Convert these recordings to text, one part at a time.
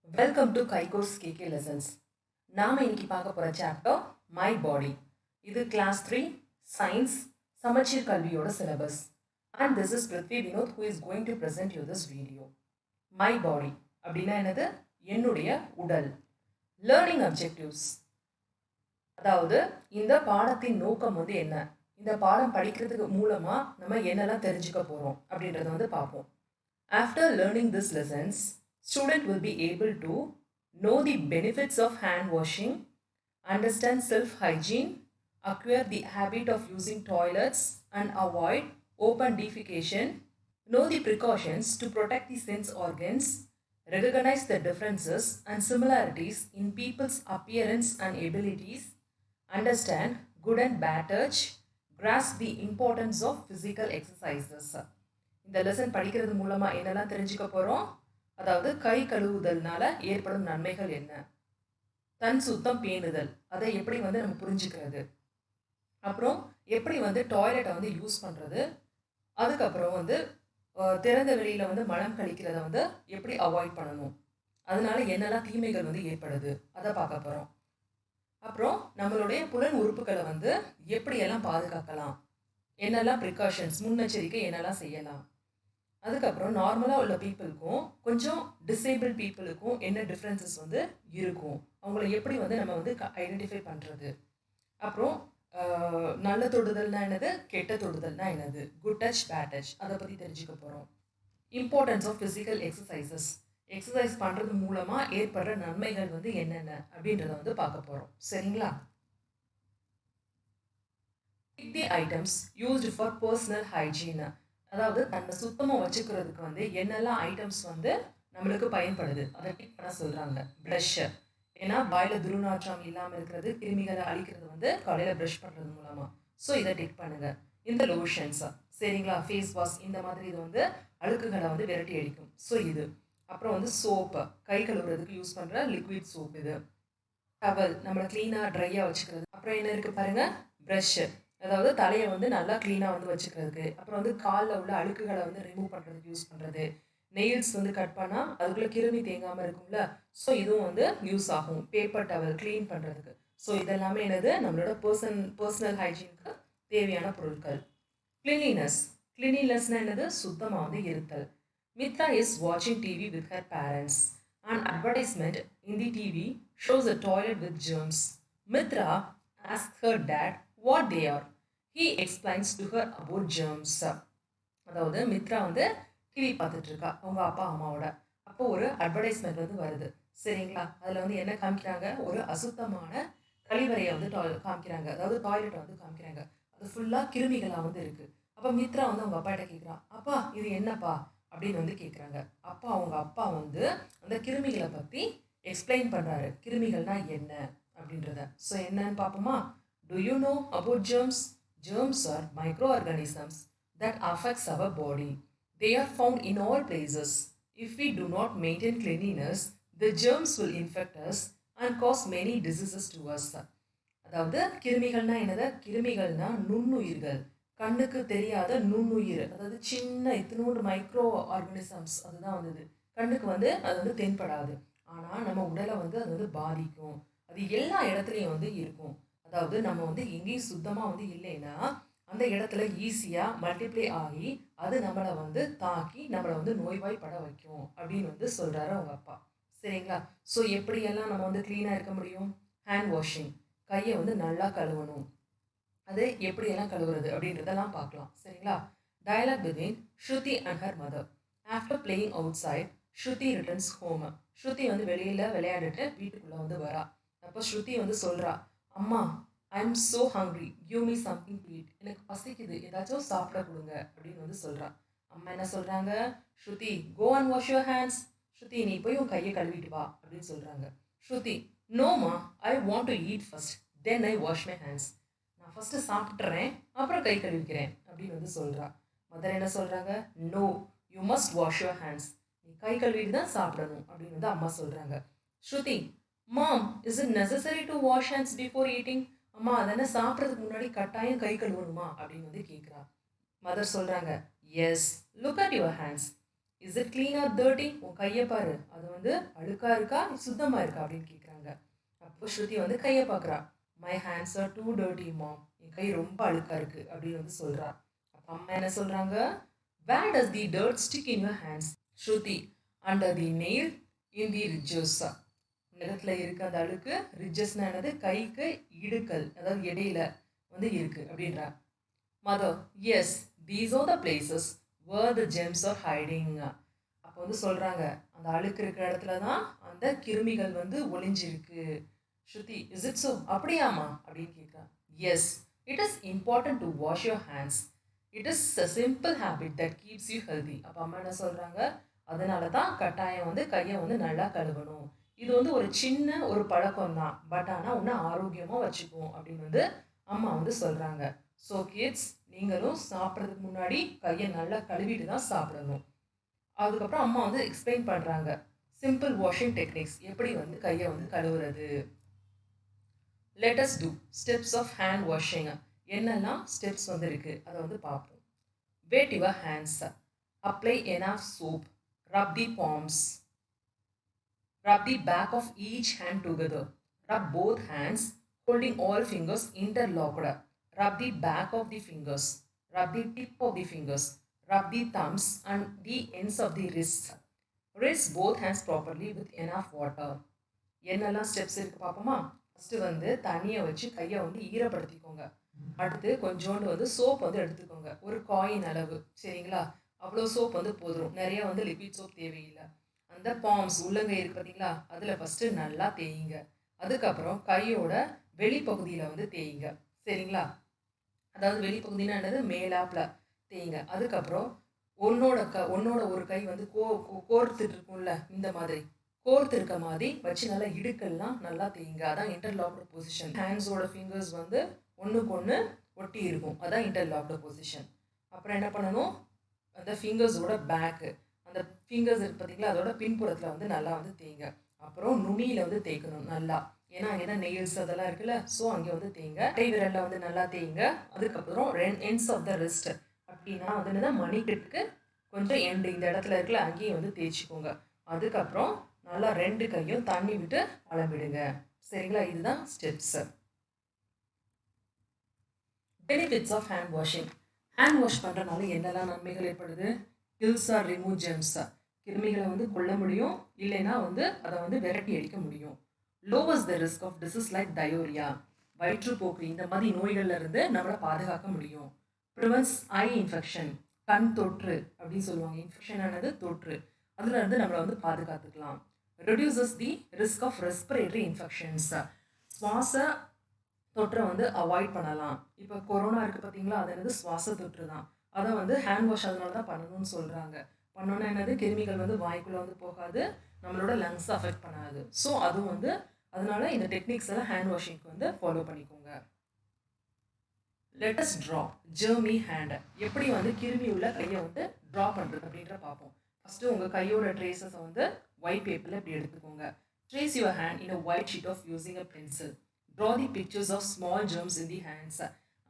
Welcome to Kaiko's KK Lessons. நாம இன்னைக்கு பார்க்க போற சாப்டர் மை பாடி. இது கிளாஸ் 3 சயின்ஸ் சமச்சீர் கல்வியோட syllabus. And this is Prithvi Vinod who is going to present you this video. My body அப்படின்னா என்னது? என்னுடைய உடல். Learning objectives. அதாவது இந்த பாடத்தின் நோக்கம் வந்து என்ன? இந்த பாடம் படிக்கிறதுக்கு மூலமா நம்ம என்னெல்லாம் தெரிஞ்சுக்க போறோம் அப்படின்றத வந்து பார்ப்போம். After learning these lessons, student will be able to know the benefits of hand washing, understand self-hygiene, acquire the habit of using toilets and avoid open defecation, know the precautions to protect the sense organs, recognize the differences and similarities in people's appearance and abilities, understand good and bad touch, grasp the importance of physical exercises. இந்த lesson படிக்கிறது மூலமா என்னெல்லாம் தெரிஞ்சுக்க போறோம்? அதாவது கை கழுவுதல்னால ஏற்படும் நன்மைகள் என்ன, தன் சுத்தம் பேணுதல் அதை எப்படி வந்து நம்ம புரிஞ்சுக்கிறது, அப்புறம் எப்படி வந்து டாய்லெட்டை வந்து யூஸ் பண்ணுறது, அதுக்கப்புறம் வந்து திறந்த வெளியில் வந்து மலம் கழிக்கிறத வந்து எப்படி அவாய்ட் பண்ணணும், அதனால என்னெல்லாம் தீமைகள் வந்து ஏற்படுது அதை பார்க்க போகிறோம். அப்புறம் நம்மளுடைய புலன் உறுப்புகளை வந்து எப்படியெல்லாம் பாதுகாக்கலாம், என்னெல்லாம் ப்ரிகாஷன்ஸ் முன்னெச்சரிக்கை என்னெல்லாம் செய்யலாம், அதுக்கப்புறம் நார்மலாக உள்ள பீப்புளுக்கும் கொஞ்சம் டிசேபிள் பீப்புளுக்கும் என்ன டிஃப்ரென்சஸ் வந்து இருக்கும், அவங்கள எப்படி வந்து நம்ம வந்து ஐடென்டிஃபை பண்ணுறது, அப்புறம் நல்ல தொடுதல்னா என்னது, கெட்ட தொடுதல்னா என்னது, குட் டச் பேட் டச் அதை பற்றி தெரிஞ்சுக்க போகிறோம். Importance of physical exercises, exercise பண்ணுறது மூலமாக ஏற்படுற நன்மைகள் வந்து என்னென்ன அப்படின்றத வந்து பார்க்க போகிறோம். சரிங்களா? தி items used for personal hygiene, அதாவது தன்னை சுத்தமாக வச்சுக்கிறதுக்கு வந்து என்னெல்லாம் ஐட்டம்ஸ் வந்து நம்மளுக்கு பயன்படுது அதை டிக் பண்ண சொல்கிறாங்க. ப்ரஷ்ஷு, ஏன்னா வாயில் துர்நாற்றம் இல்லாமல் இருக்கிறது, கிருமிகளை அழிக்கிறது வந்து காலையில் ப்ரஷ் பண்ணுறது மூலமாக. ஸோ இதை டிக் பண்ணுங்கள். இந்த லோஷன்ஸா, சரிங்களா, ஃபேஸ் வாஷ் இந்த மாதிரி இது வந்து அழுக்குகளை வந்து விரட்டி அடிக்கும். ஸோ இது அப்புறம் வந்து சோப்பு, கை கழுவுறதுக்கு யூஸ் பண்ணுற லிக்விட் சோப். இது டவல், நம்மளை க்ளீனாக ட்ரையாக வச்சுக்கிறது. அப்புறம் என்ன இருக்குது பாருங்கள், ப்ரஷ்ஷு, அதாவது தலையை வந்து நல்லா க்ளீனாக வந்து வச்சுக்கிறதுக்கு. அப்புறம் வந்து காலில் உள்ள அழுக்குகளை வந்து ரிமூவ் பண்ணுறதுக்கு யூஸ் பண்ணுறது. நெயில்ஸ் வந்து கட் பண்ணால் அதுக்குள்ளே கிருமி தேங்காமல் இருக்கும்ல, ஸோ இதுவும் வந்து யூஸ் ஆகும். பேப்பர் டவல் க்ளீன் பண்ணுறதுக்கு. ஸோ இதெல்லாமே என்னது, நம்மளோட பர்சனல் ஹைஜீனுக்கு தேவையான பொருட்கள். கிளீனினஸ், கிளீனினஸ்னால் என்னது, சுத்தமாக வந்து இருத்தல். மித்ரா இஸ் வாட்சிங் TV with her parents. An advertisement in the TV shows a toilet with germs. Mitra asks her dad what they are. He explains to her about germs. அதாவது மித்ரா வந்து டிவி பார்த்துட்டு இருக்கா அவங்க அப்பா அம்மாவோட. அப்போ ஒரு அட்வர்டைஸ்மெண்ட் வந்து வருது, சரிங்களா. அதில் வந்து என்ன காமிக்கிறாங்க, ஒரு அசுத்தமான கழிவறையை வந்து காமிக்கிறாங்க, அதாவது டாய்லெட்டை வந்து காமிக்கிறாங்க. அது ஃபுல்லாக கிருமிகளாக வந்து இருக்குது. அப்போ மித்ரா வந்து அவங்க அப்பாட்ட கேட்குறான், அப்பா இது என்னப்பா அப்படின்னு வந்து கேட்குறாங்க. அப்போ அவங்க அப்பா வந்து அந்த கிருமிகளை பற்றி எக்ஸ்பிளைன் பண்ணுறாரு, கிருமிகள்னா என்ன அப்படின்றத. ஸோ என்னன்னு பார்ப்போமா. Do you know about germs? Germs are microorganisms that affects our body. They are found in all places. If we do not maintain cleanliness, the germs will infect us and cause many diseases to us. அதாவது கிருமிகள்னா என்னது, கிருமிகள்னா நுண்ணுயிர்கள், கண்ணுக்கு தெரியாத நுண்ணுயிர், அதாவது சின்ன இத்தினோடு micro organisms, அதுதான் வந்தது. கண்ணுக்கு வந்து அது வந்து தென்படாது, ஆனால் நம்ம உடலை வந்து அது வந்து பாதிக்கும். அது எல்லா இடத்துலையும் வந்து இருக்கும். அதாவது நம்ம வந்து எங்கேயும் சுத்தமாக வந்து இல்லைன்னா அந்த இடத்துல ஈஸியாக மல்டிப்ளை ஆகி அது நம்மளை வந்து தாக்கி நம்மளை வந்து நோய்வாய்ப்பட வைக்கும் அப்படின்னு வந்து சொல்கிறாரு அவங்க அப்பா. சரிங்களா? ஸோ எப்படியெல்லாம் நம்ம வந்து க்ளீனாக இருக்க முடியும்? ஹேண்ட் வாஷிங், கையை வந்து நல்லா கழுவணும். அது எப்படியெல்லாம் கழுவுறது அப்படின்றதெல்லாம் பார்க்கலாம். சரிங்களா? Dialogue between Shruti and her mother. After playing outside, Shruti returns home. Shruti வந்து வெளியில் விளையாடிட்டு வீட்டுக்குள்ளே வந்து வரா. அப்போ ஸ்ருதி வந்து சொல்கிறா, அம்மா I am so hungry, give me something to eat, எனக்கு பசிக்குது, ஏதாச்சும் சாப்பிட கொடுங்க அப்படின்னு வந்து சொல்கிறா. அம்மா என்ன சொல்கிறாங்க, Shruti go and wash your hands, Shruti நீ போய் உன் கையை கழுவிட்டு வா அப்படின்னு சொல்கிறாங்க. ஸ்ருதி நோமா, I want to eat first then I wash my hands, நான் ஃபஸ்ட்டு சாப்பிட்றேன் அப்புறம் கை கழுவிக்கிறேன் அப்படின்னு வந்து சொல்கிறா. மதர் என்ன சொல்கிறாங்க, no you must wash your hands, நீ கை கழுவிட்டு தான் சாப்பிடணும் அப்படின்னு வந்து அம்மா சொல்கிறாங்க. Shruti mom is it necessary to wash hands before eating, அம்மா அதென்ன சாப்பிட்றதுக்கு முன்னாடி கட்டாயம் கை கழுவணுமா அப்படின்னு வந்து கேட்குறா. மதர் சொல்கிறாங்க, yes look at your hands, is it clean or dirty? உன் கையை பாரு, அது வந்து அழுக்கா இருக்கா சுத்தமாக இருக்கா அப்படின்னு கேட்குறாங்க. அப்போ ஸ்ருதி வந்து கையை பார்க்குறா. My hands are too dirty mom, என் கை ரொம்ப அழுக்கா இருக்கு அப்படின்னு வந்து சொல்கிறா. அப்போ அம்மா என்ன சொல்கிறாங்க, where does the dirt stick in your hands? Shruti, under the nail in the ridges. நிலத்தில் இருக்க அந்த அழுக்கு, ரிஜஸ்னா என்னது, கைக்கு இடுக்கல், அதாவது இடையில வந்து இருக்கு அப்படின்றா. Mother, yes, these are the places where the germs are hiding. அப்போ வந்து சொல்கிறாங்க, அந்த அழுக்கு இருக்கிற இடத்துல தான் அந்த கிருமிகள் வந்து ஒளிஞ்சிருக்கு. Shruti, is it so? அப்படியாமா அப்படின்னு கேட்குறா. Yes, it is important to wash your hands. It is a simple habit that keeps you healthy. அப்போ அம்மா என்ன சொல்கிறாங்க, அதனால தான் கட்டாயம் வந்து கையை வந்து நல்லா கழுவணும். இது வந்து ஒரு சின்ன ஒரு பழக்கம் தான், பட் ஆனால் ஒன்று ஆரோக்கியமாக வச்சுக்குவோம் அப்படின்னு வந்து அம்மா வந்து சொல்கிறாங்க. ஸோ கிட்ஸ், நீங்களும் சாப்பிட்றதுக்கு முன்னாடி கையை நல்லா கழுவிட்டு தான் சாப்பிடணும். அதுக்கப்புறம் அம்மா வந்து எக்ஸ்பிளைன் பண்ணுறாங்க சிம்பிள் வாஷிங் டெக்னிக்ஸ், எப்படி வந்து கையை வந்து கழுவுறது. Let us do steps of hand washing. என்னெல்லாம் ஸ்டெப்ஸ் வந்து இருக்குது அதை வந்து பார்ப்போம். Wet your hands, apply enough soap, rub the palms, rub the back of each hand together, rub both hands holding all fingers interlocked, rub the back of the fingers, rub the tip of the fingers, rub the thumbs and the ends of the wrists, rinse both hands properly with enough water. என்னெல்லாம் steps இருக்குது பார்ப்போமா. First வந்து தண்ணியை வச்சு கையை வந்து ஈரப்படுத்திக்கோங்க. அடுத்து கொஞ்சோண்டு வந்து சோப் வந்து எடுத்துக்கோங்க, ஒரு காயின் அளவு, சரிங்களா? அவ்வளோ சோப் வந்து போதும், நிறைய வந்து லிக்விட் சோப் தேவையில்லை. அந்த பாம்ஸ் உள்ளங்கை இருக்குது பார்த்தீங்களா, அதில் ஃபஸ்ட்டு நல்லா தேய்ங்க. அதுக்கப்புறம் கையோட வெளிப்பகுதியில் வந்து தேய்ங்க, சரிங்களா? அதாவது வெளிப்பகுதினா என்னது, மேலாப்பில் தேய்ங்க. அதுக்கப்புறம் ஒன்னோட ஒரு கை வந்து கோர்த்துட்டு இருக்கும்ல, இந்த மாதிரி கோர்த்து இருக்க மாதிரி வச்சு நல்லா இடுக்கெல்லாம் நல்லா தேய்ங்க. அதான் இன்டர்லாக்டு பொசிஷன். ஹேண்ட்ஸோட ஃபிங்கர்ஸ் வந்து ஒன்றுக்கு ஒன்று ஒட்டி இருக்கும், அதான் இன்டர்லாக்டு பொசிஷன். அப்புறம் என்ன பண்ணணும், அந்த ஃபிங்கர்ஸோட பேக்கு, அந்த ஃபிங்கர்ஸ் இருக்கு பார்த்தீங்களா, அதோட பின்புறத்தில் வந்து நல்லா வந்து தேய்ங்க. அப்புறம் நுனியில் வந்து தேய்க்கணும் நல்லா, ஏன்னா அங்கே தான் நெயில்ஸ் அதெல்லாம் இருக்குல்ல, ஸோ அங்கே வந்து தேய்ங்க. கை விரலில் வந்து நல்லா தேய்ங்க. அதுக்கப்புறம் எண்ட்ஸ் ஆஃப் த ரிஸ்ட், அப்படின்னா வந்து என்னன்னா மணிக்கட்டுக்கு கொஞ்சம் எண்டு இந்த இடத்துல இருக்குல்ல, அங்கேயும் வந்து தேய்ச்சிக்கோங்க. அதுக்கப்புறம் நல்லா ரெண்டு கையும் தண்ணி விட்டு அளவிடுங்க, சரிங்களா? இதுதான் steps. Benefits of hand washing. Hand wash பண்ணுறதுனால என்னெல்லாம் நன்மைகள் ஏற்படுது? கில்ஸ் ஆர் ரிமூவ் ஜெம்ஸ், கிருமிகளை வந்து கொல்ல முடியும், இல்லைன்னா வந்து அதை வந்து விரட்டி அடிக்க முடியும். Lowers the risk of disease like diarrhoea, வயிற்றுப்போக்கு, இந்த மாதிரி நோய்கள்ல இருந்து நம்மளை பாதுகாக்க முடியும். ப்ரிவென்ட்ஸ் ஐ இன்ஃபெக்ஷன், கண் தொற்று அப்படின்னு சொல்லுவாங்க, இன்ஃபெக்ஷன் ஆனது தொற்று, அதுல இருந்து நம்மளை வந்து பாதுகாத்துக்கலாம். Reduces the risk of respiratory infections, சுவாச தொற்றை வந்து அவாய்ட் பண்ணலாம். இப்போ கொரோனா இருக்குது பார்த்தீங்களா, அது என்னது சுவாச தொற்று தான். அதை வந்து ஹேண்ட் வாஷ் அதனால தான் பண்ணணும்னு சொல்கிறாங்க. பண்ணோன்னா என்னது, கிருமிகள் வந்து வாய்க்குள்ளே வந்து போகாது, நம்மளோட லங்ஸ் அஃபெக்ட் பண்ணாது. ஸோ அதுவும் வந்து அதனால இந்த டெக்னிக்ஸ் எல்லாம் ஹேண்ட் வாஷிங்க்கு வந்து ஃபாலோ பண்ணிக்கோங்க. Let as draw Jeremy hand, எப்படி வந்து கிருமி உள்ள கையை வந்து ட்ரா பண்ணுறது அப்படின்ற பார்ப்போம். ஃபஸ்ட்டு உங்கள் கையோட ட்ரேசஸை வந்து ஒயிட் பேப்பரில் இப்படி எடுத்துக்கோங்க. Trace your hand in a white sheet of using a pencil. Draw the pictures of small germs in the hands,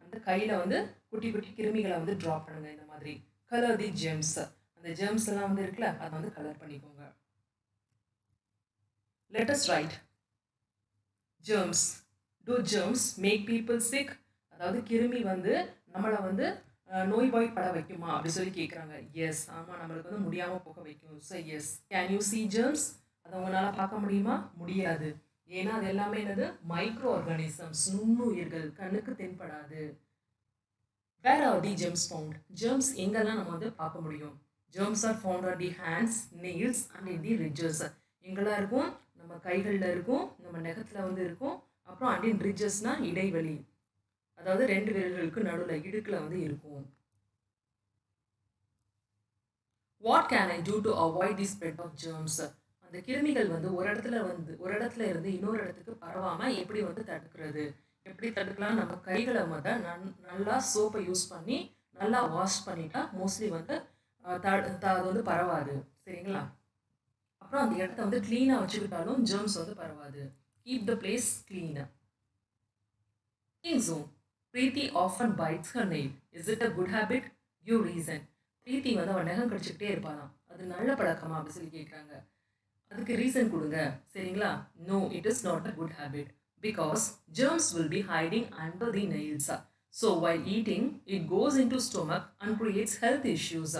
அந்த கையில் வந்து குட்டி குட்டி கிருமிகளை வந்து ட்ரா பண்ணுங்க இந்த மாதிரி. கலர் தி ஜெம்ஸ், அந்த ஜெர்ம்ஸ் எல்லாம் வந்து இருக்குல்ல, அதை வந்து கலர் பண்ணிக்கோங்க. Let us write germs. Do germs make people sick, அதாவது கிருமி வந்து நம்மளை வந்து நோய்வாய்ப்பட வைக்குமா அப்படி சொல்லி கேட்குறாங்க. எஸ், ஆமாம், நம்மளுக்கு வந்து முடியாமல் போக வைக்கும். So yes. Can you see germs, அதை உங்களால் பார்க்க முடியுமா? முடியாது, ஏன்னா அது எல்லாமே என்னது, மைக்ரோ ஆர்கானிசம்ஸ், நுண்ணுயிர்கள், கண்ணுக்கு தென்படாது. Where are the germs found, germs எங்கெல்லாம் நம்ம வந்து பார்க்க முடியும்? Germs are found on the hands, nails and in the ridges. எங்கெல்லாம் இருக்கும்? நம்ம கைகளில் இருக்கும், நம்ம நெகத்தில் வந்து இருக்கும். அப்புறம் அண்ட் இன் ரிட்ஜஸ்னால் இடைவெளி, அதாவது ரெண்டு விரல்களுக்கு நடுவில் இடுக்கில் வந்து இருக்கும். What can I do to avoid the spread of germs, அந்த கிருமிகள் வந்து ஒரு இடத்துல இருந்து இன்னொரு இடத்துக்கு பரவாமல் எப்படி வந்து தடுக்கிறது, எப்படி தடுக்கலாம்? நம்ம கைகளை நல்லா சோப்பை யூஸ் பண்ணி நல்லா வாஷ் பண்ணிட்டா மோஸ்ட்லி வந்து அது வந்து பரவாது, சரிங்களா? அப்புறம் அந்த இடத்த வந்து க்ளீனாக வச்சுக்கிட்டாலும் ஜெர்ம்ஸ் வந்து பரவாது. கீப் த பிளேஸ் க்ளீனாக. In zone, Preethi often bites her nail, is it a good habit? Give reason. Preethi வந்து அவன் நகம் கடிச்சிக்கிட்டே இருப்பாளாம், அது நல்ல பழக்கமா அப்படி சொல்லி கேட்குறாங்க. அதுக்கு ரீசன் கொடுங்க சரிங்களா. No, it is not a good habit because germs will be hiding under the nails. So while eating it goes into stomach and creates health issues.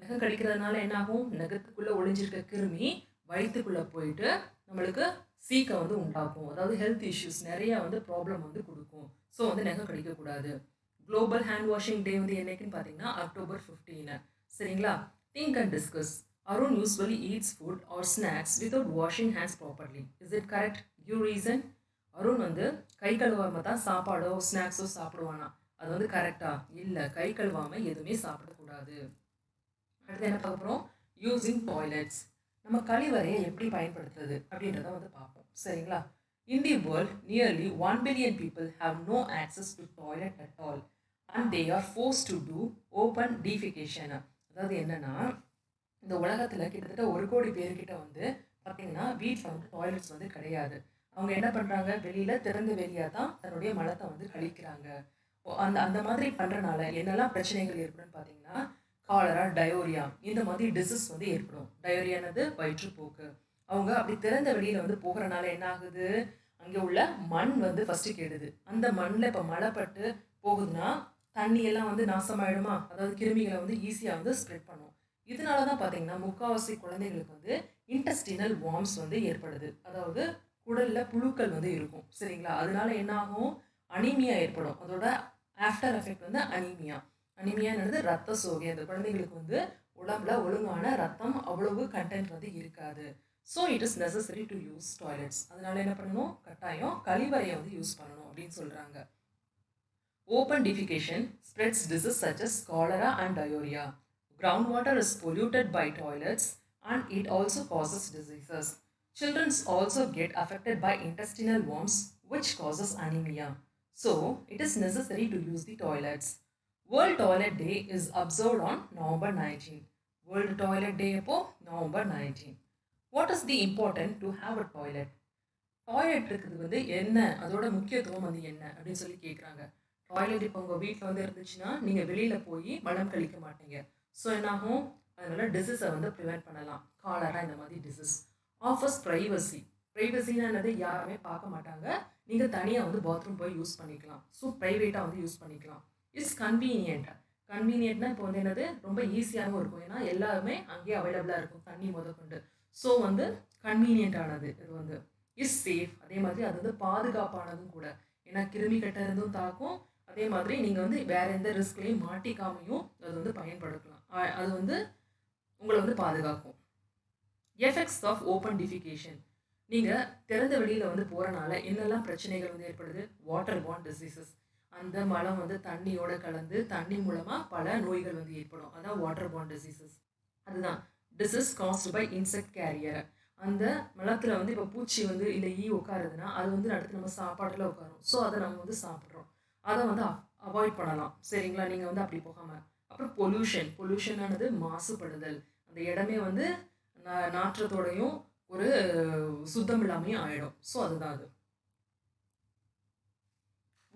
நகம் கடிக்கிறதுனால என்ன ஆகும், நகத்துக்குள்ள ஒளிஞ்சிருக்க கிருமி வயிற்றுக்குள்ள போயிட்டு நம்மளுக்கு சீக்கை வந்து உண்டாக்கும், அதாவது ஹெல்த் இஷ்யூஸ் நிறைய வந்து ப்ராப்ளம் வந்து கொடுக்கும். ஸோ வந்து நகம் கடிக்கக்கூடாது. குளோபல் ஹேண்ட் வாஷிங் டே வந்து என்னைக்குன்னு பார்த்தீங்கன்னா October 15 சரிங்களா. Think and discuss. Arun usually eats food or snacks without washing hands properly. Is it correct? Give reason. Arun வந்து கை கழுவாம தான் சாப்பாடோ ஸ்நாக்ஸோ சாப்பிடுவானா, அது வந்து கரெக்டா? இல்லை, கை கழுவாம எதுவுமே சாப்பிடக்கூடாது. அடுத்து என்ன பார்க்க போகிறோம், யூஸிங் டாய்லெட்ஸ். நம்ம கழிவறையை எப்படி பயன்படுத்துறது அப்படின்றத வந்து பார்ப்போம் சரிங்களா. In the world, nearly 1 billion people have no access to toilet at all and they are forced to do open defecation. அதாவது என்னன்னா, இந்த உலகத்தில் கிட்டத்தட்ட 1 கோடி பேர்கிட்ட வந்து பார்த்தீங்கன்னா வீட்டில் வந்து டாய்லெட்ஸ் வந்து கிடையாது. அவங்க என்ன பண்ணுறாங்க, வெளியில் திறந்த வெளியாக தான் தன்னுடைய மலத்தை வந்து கழிக்கிறாங்க. அந்த அந்த மாதிரி பண்ணுறனால என்னெல்லாம் பிரச்சனைகள் ஏற்படும்னு பார்த்தீங்கன்னா, காலரா, டயோரியா இந்த மாதிரி டிசீஸ் வந்து ஏற்படும். டயோரியானது வயிற்றுப்போக்கு. அவங்க அப்படி திறந்த வெளியில் வந்து போகிறனால என்ன ஆகுது, அங்கே உள்ள மண் வந்து ஃபஸ்ட்டு கெடுது. அந்த மண்ணில் இப்போ மழைப்பட்டு போகுதுன்னா தண்ணியெல்லாம் வந்து நாசமாயிடுமா, அதாவது கிருமிகளை வந்து ஈஸியாக வந்து ஸ்ப்ரெட் பண்ணும். இதனால தான் பார்த்தீங்கன்னா முக்கால்வாசி குழந்தைங்களுக்கு வந்து இன்டெஸ்டினல் வார்ம்ஸ் வந்து ஏற்படுது, அதாவது குடலில் புழுக்கள் வந்து இருக்கும் சரிங்களா. அதனால என்ன ஆகும், அனீமியா ஏற்படும். அதோட ஆஃப்டர் எஃபெக்ட் வந்து அனீமியா. அனீமியானது ரத்த சோகை. அந்த குழந்தைங்களுக்கு வந்து உடம்புல ஒழுங்கான ரத்தம் அவ்வளவு கண்டென்ட் வந்து இருக்காது. So it is necessary to use toilets. அதனால என்ன பண்ணணும், கட்டாயம் கழிவறையை வந்து யூஸ் பண்ணணும் அப்படின்னு சொல்கிறாங்க. Open defecation spreads diseases such as cholera and diarrhea. Groundwater is polluted by toilets and it also causes diseases. Children also get affected by intestinal worms which causes anemia. So it is necessary to use the toilets. World Toilet Day is observed on November 19. World Toilet Day appo November 19. What is the important to have a toilet? Toilet இருக்குது வந்து என்ன, அதோட முக்கியத்துவம் வந்து என்ன அப்படின்னு சொல்லி கேட்குறாங்க. டாய்லெட் இப்போ உங்கள் வீட்டில் வந்து இருந்துச்சுன்னா நீங்கள் வெளியில் போய் மலம் கழிக்க மாட்டீங்க. ஸோ என்னாகும், அதனால் டிசீஸை வந்து ப்ரிவெண்ட் பண்ணலாம். காலரா இந்த மாதிரி டிசீஸ். Offers privacy. ப்ரைவசினானது யாருமே பார்க்க மாட்டாங்க, நீங்கள் தனியாக வந்து பாத்ரூம் போய் யூஸ் பண்ணிக்கலாம். ஸோ ப்ரைவேட்டாக வந்து யூஸ் பண்ணிக்கலாம். It's convenient. கன்வீனியன்ட்னா இப்போ வந்து என்னது, ரொம்ப ஈஸியாகவும் இருக்கும், ஏன்னா எல்லாருமே அங்கேயே அவைலபிளாக இருக்கும், தண்ணி முதற்கொண்டு. ஸோ வந்து கன்வீனியன்ட்டானது இது வந்து. Is safe. அதே மாதிரி அது வந்து பாதுகாப்பானதும் கூட, ஏன்னா கிருமி கட்ட இருந்தும் தாக்கும். அதே மாதிரி நீங்கள் வந்து வேறு எந்த ரிஸ்க்லையும் மாட்டிக்காமையும் அது வந்து பயன்படுத்தலாம். அது வந்து உங்களை வந்து பாதுகாக்கும். Effects of open defecation. நீங்கள் திறந்த வெளியில் வந்து போகிறனால என்னெல்லாம் பிரச்சனைகள் வந்து ஏற்படுது, வாட்டர் பார்ன் டிசீசஸ். அந்த மலம் வந்து தண்ணியோட கலந்து தண்ணி மூலமாக பல நோய்கள் வந்து ஏற்படும், அதான் வாட்டர் பார்ன் டிசீசஸ். அதுதான் disease caused by insect carrier. அந்த மலத்தில் வந்து இப்போ பூச்சி வந்து இல்லை ஈ உட்காருதுன்னா அது வந்து அடுத்து நம்ம சாப்பாட்டில் உட்காரும். ஸோ அதை நம்ம வந்து சாப்பிட்றோம், அதை வந்து அவாய்ட் பண்ணலாம் சரிங்களா. நீங்கள் வந்து அப்படி போகாமல். அப்புறம் பொல்யூஷனானது மாசுபடுதல். அந்த இடமே வந்து நாற்றத்தோடையும் ஒரு சுத்தம் இல்லாமையும் ஆகிடும். ஸோ அதுதான் அது.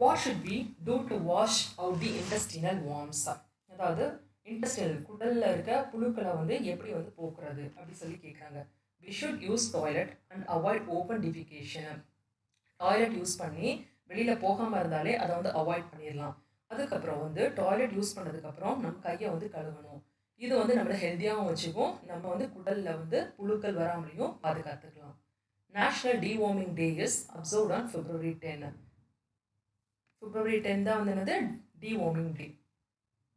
What should be do to wash out the intestinal worms. அதாவது இன்டெஸ்டினல் குடலில் இருக்க புழுக்களை வந்து எப்படி வந்து போக்குறது அப்படி சொல்லி கேட்குறாங்க. We should use toilet and avoid open defecation. Toilet use பண்ணி வெளியில் போகாமல் இருந்தாலே அதை வந்து அவாய்ட் பண்ணிடலாம். அதுக்கப்புறம் வந்து டாய்லெட் யூஸ் பண்ணதுக்கப்புறம் நம்ம கையை வந்து கழுவணும். இது வந்து நம்மளை ஹெல்த்தியாகவும் வச்சுக்கும், நம்ம வந்து குடலில் வந்து புழுக்கள் வராமலையும் பாதுகாத்துக்கலாம். National deworming day is observed on February 10. February 10 தான் வந்து என்னது, deworming day.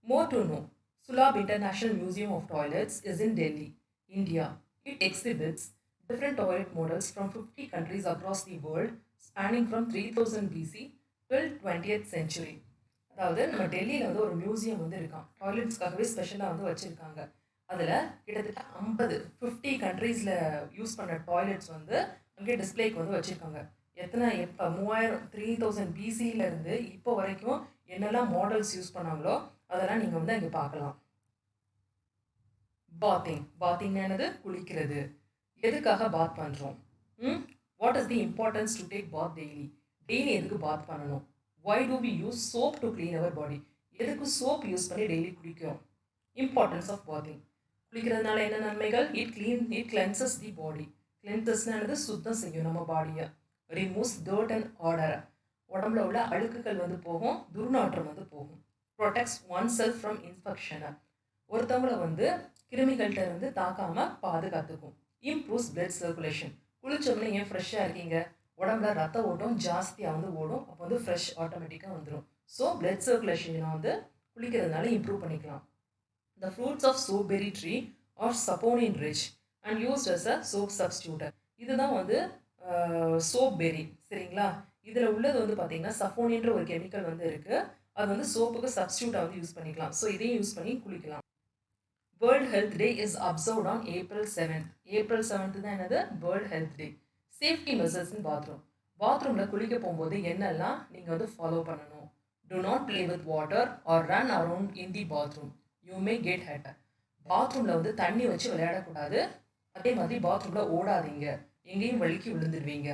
More to know. Sulabh International Museum of Toilets is in Delhi, India. It exhibits different toilet models from 50 countries across the world, spanning from 3000 BC till 20th century. அதாவது நம்ம டெல்லியில் வந்து ஒரு museum வந்து இருக்கான், டாய்லெட்ஸ்க்காகவே ஸ்பெஷலாக வந்து வச்சுருக்காங்க. அதில் கிட்டத்தட்ட 50 கண்ட்ரீஸில் யூஸ் பண்ண டாய்லெட்ஸ் வந்து அங்கே டிஸ்பிளேக்கு வந்து வச்சுருக்காங்க. எப்போ 3000 BCயிலேருந்து இப்போ வரைக்கும் என்னெல்லாம் மாடல்ஸ் யூஸ் பண்ணாங்களோ அதெல்லாம் நீங்கள் வந்து அங்கே பார்க்கலாம். பாத்திங் என்னது, குளிக்கிறது. எதுக்காக பாத் பண்ணுறோம்? What is the importance to take bath daily. Daily எதுக்கு பாத் பண்ணணும்? Why do we use soap to clean our body. எதுக்கு சோப் யூஸ் பண்ணி டெய்லி குளிக்கிறோம்? Importance of bathing. குளிக்கிறதுனால என்ன நன்மைகள்? இட் கிளென்சஸ் தி பாடி. கிளென்சஸ்னானது சுத்தம் செய்யும் நம்ம பாடியை. Removes dirt and odour. உடம்புல உள்ள அழுக்குகள் வந்து போகும், துர்நாற்றம் வந்து போகும். ப்ரொடெக்ட்ஸ் ஒன் செல்ஃப் ஃப்ரம் இன்ஃபெக்ஷனை. ஒருத்தவங்களை வந்து கிருமிகள்கிட்ட இருந்து தாக்காமல் பாதுகாத்துக்கும். Improves blood circulation. குளிச்சோம்னா ஏன் ஃப்ரெஷ்ஷாக இருக்கீங்க? உடம்புல ரத்த ஓட்டம் ஜாஸ்தியாக வந்து ஓடும். அப்போ வந்து ஃப்ரெஷ் ஆட்டோமேட்டிக்காக வந்துடும். ஸோ பிளட் சர்க்குலேஷனை வந்து குளிக்கிறதுனால இம்ப்ரூவ் பண்ணிக்கலாம். The fruits of soapberry tree are saponin rich and used as a soap substitute. இதுதான் வந்து சோப்பெரி. சரிங்களா? இதில் உள்ளது வந்து பார்த்தீங்கன்னா சஃபோனின்ற ஒரு கெமிக்கல் வந்து இருக்குது. அது வந்து சோப்புக்கு சப்ஸ்டியூட்டாக வந்து யூஸ் பண்ணிக்கலாம். ஸோ இதையும் யூஸ் பண்ணி குளிக்கலாம். World health day is observed on April 7th. April 7th தான் என்னது? World health day. Safety measures in bathroom. பாத்ரூமில் குளிக்க போகும்போது என்னெல்லாம் நீங்கள் வந்து ஃபாலோ பண்ணணும்? Do not play with water or run around in the bathroom. You may get hurt. பாத்ரூமில் வந்து தண்ணி வச்சு விளையாடக்கூடாது. அதே மாதிரி பாத்ரூமில் ஓடாதீங்க, எங்கேயும் வழுக்கி விழுந்துடுவீங்க.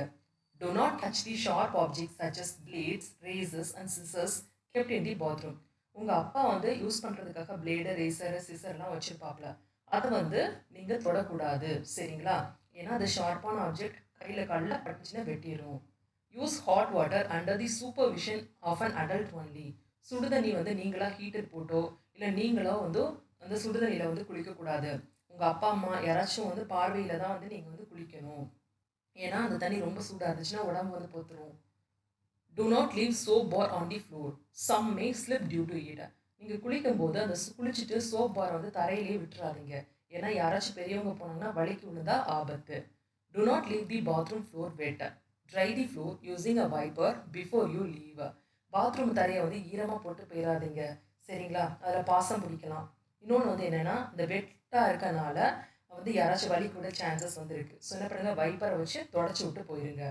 Do not touch the sharp objects such as blades, razors and scissors kept in the bathroom. உங்கள் அப்பா வந்து யூஸ் பண்ணுறதுக்காக பிளேடு, ரேசரு, சிசர்லாம் வச்சுருப்பாப்ல, அதை வந்து நீங்கள் தொடக்கூடாது. சரிங்களா? ஏன்னா அது ஷார்ப்பான ஆப்ஜெக்ட் கையில் காலில் பட்டுச்சுன்னா வெட்டிடும். Use hot water under the supervision of an adult only. சுடுதண்ணி வந்து நீங்களாக ஹீட்டர் போட்டோ இல்லை நீங்களோ வந்து அந்த சுடுதண்ணியில் வந்து குளிக்கக்கூடாது. உங்கள் அப்பா அம்மா யாராச்சும் வந்து பார்வையில் தான் வந்து நீங்கள் வந்து குளிக்கணும். ஏன்னா அந்த தண்ணி ரொம்ப சூடாக இருந்துச்சுன்னா உடம்பு வந்து பொத்துரும். Do not leave soap bar on the floor. Some may slip due to it. நீங்கள் குளிக்கும்போது அந்த குளிச்சுட்டு சோப் பார் வந்து தரையிலே விட்டுறாதீங்க. ஏன்னா யாராச்சும் பெரியவங்க போனாங்கன்னா வலிக்கு விழுந்தா ஆபத்து. Do not leave the bathroom floor wet. Dry the floor using a wiper before you leave. Bathroom தரையை வந்து ஈரமாக போட்டு போயிடாதீங்க. சரிங்களா? அதில் பாசம் பிடிக்கலாம். இன்னொன்று வந்து என்னென்னா, இந்த வெட்டாக இருக்கனால வந்து யாராச்சும் வலி கூட சான்சஸ் வந்து இருக்குது. ஸோ என்ன பண்ணுங்கள், வைப்பரை வச்சு தொடச்சி விட்டு போயிருங்க.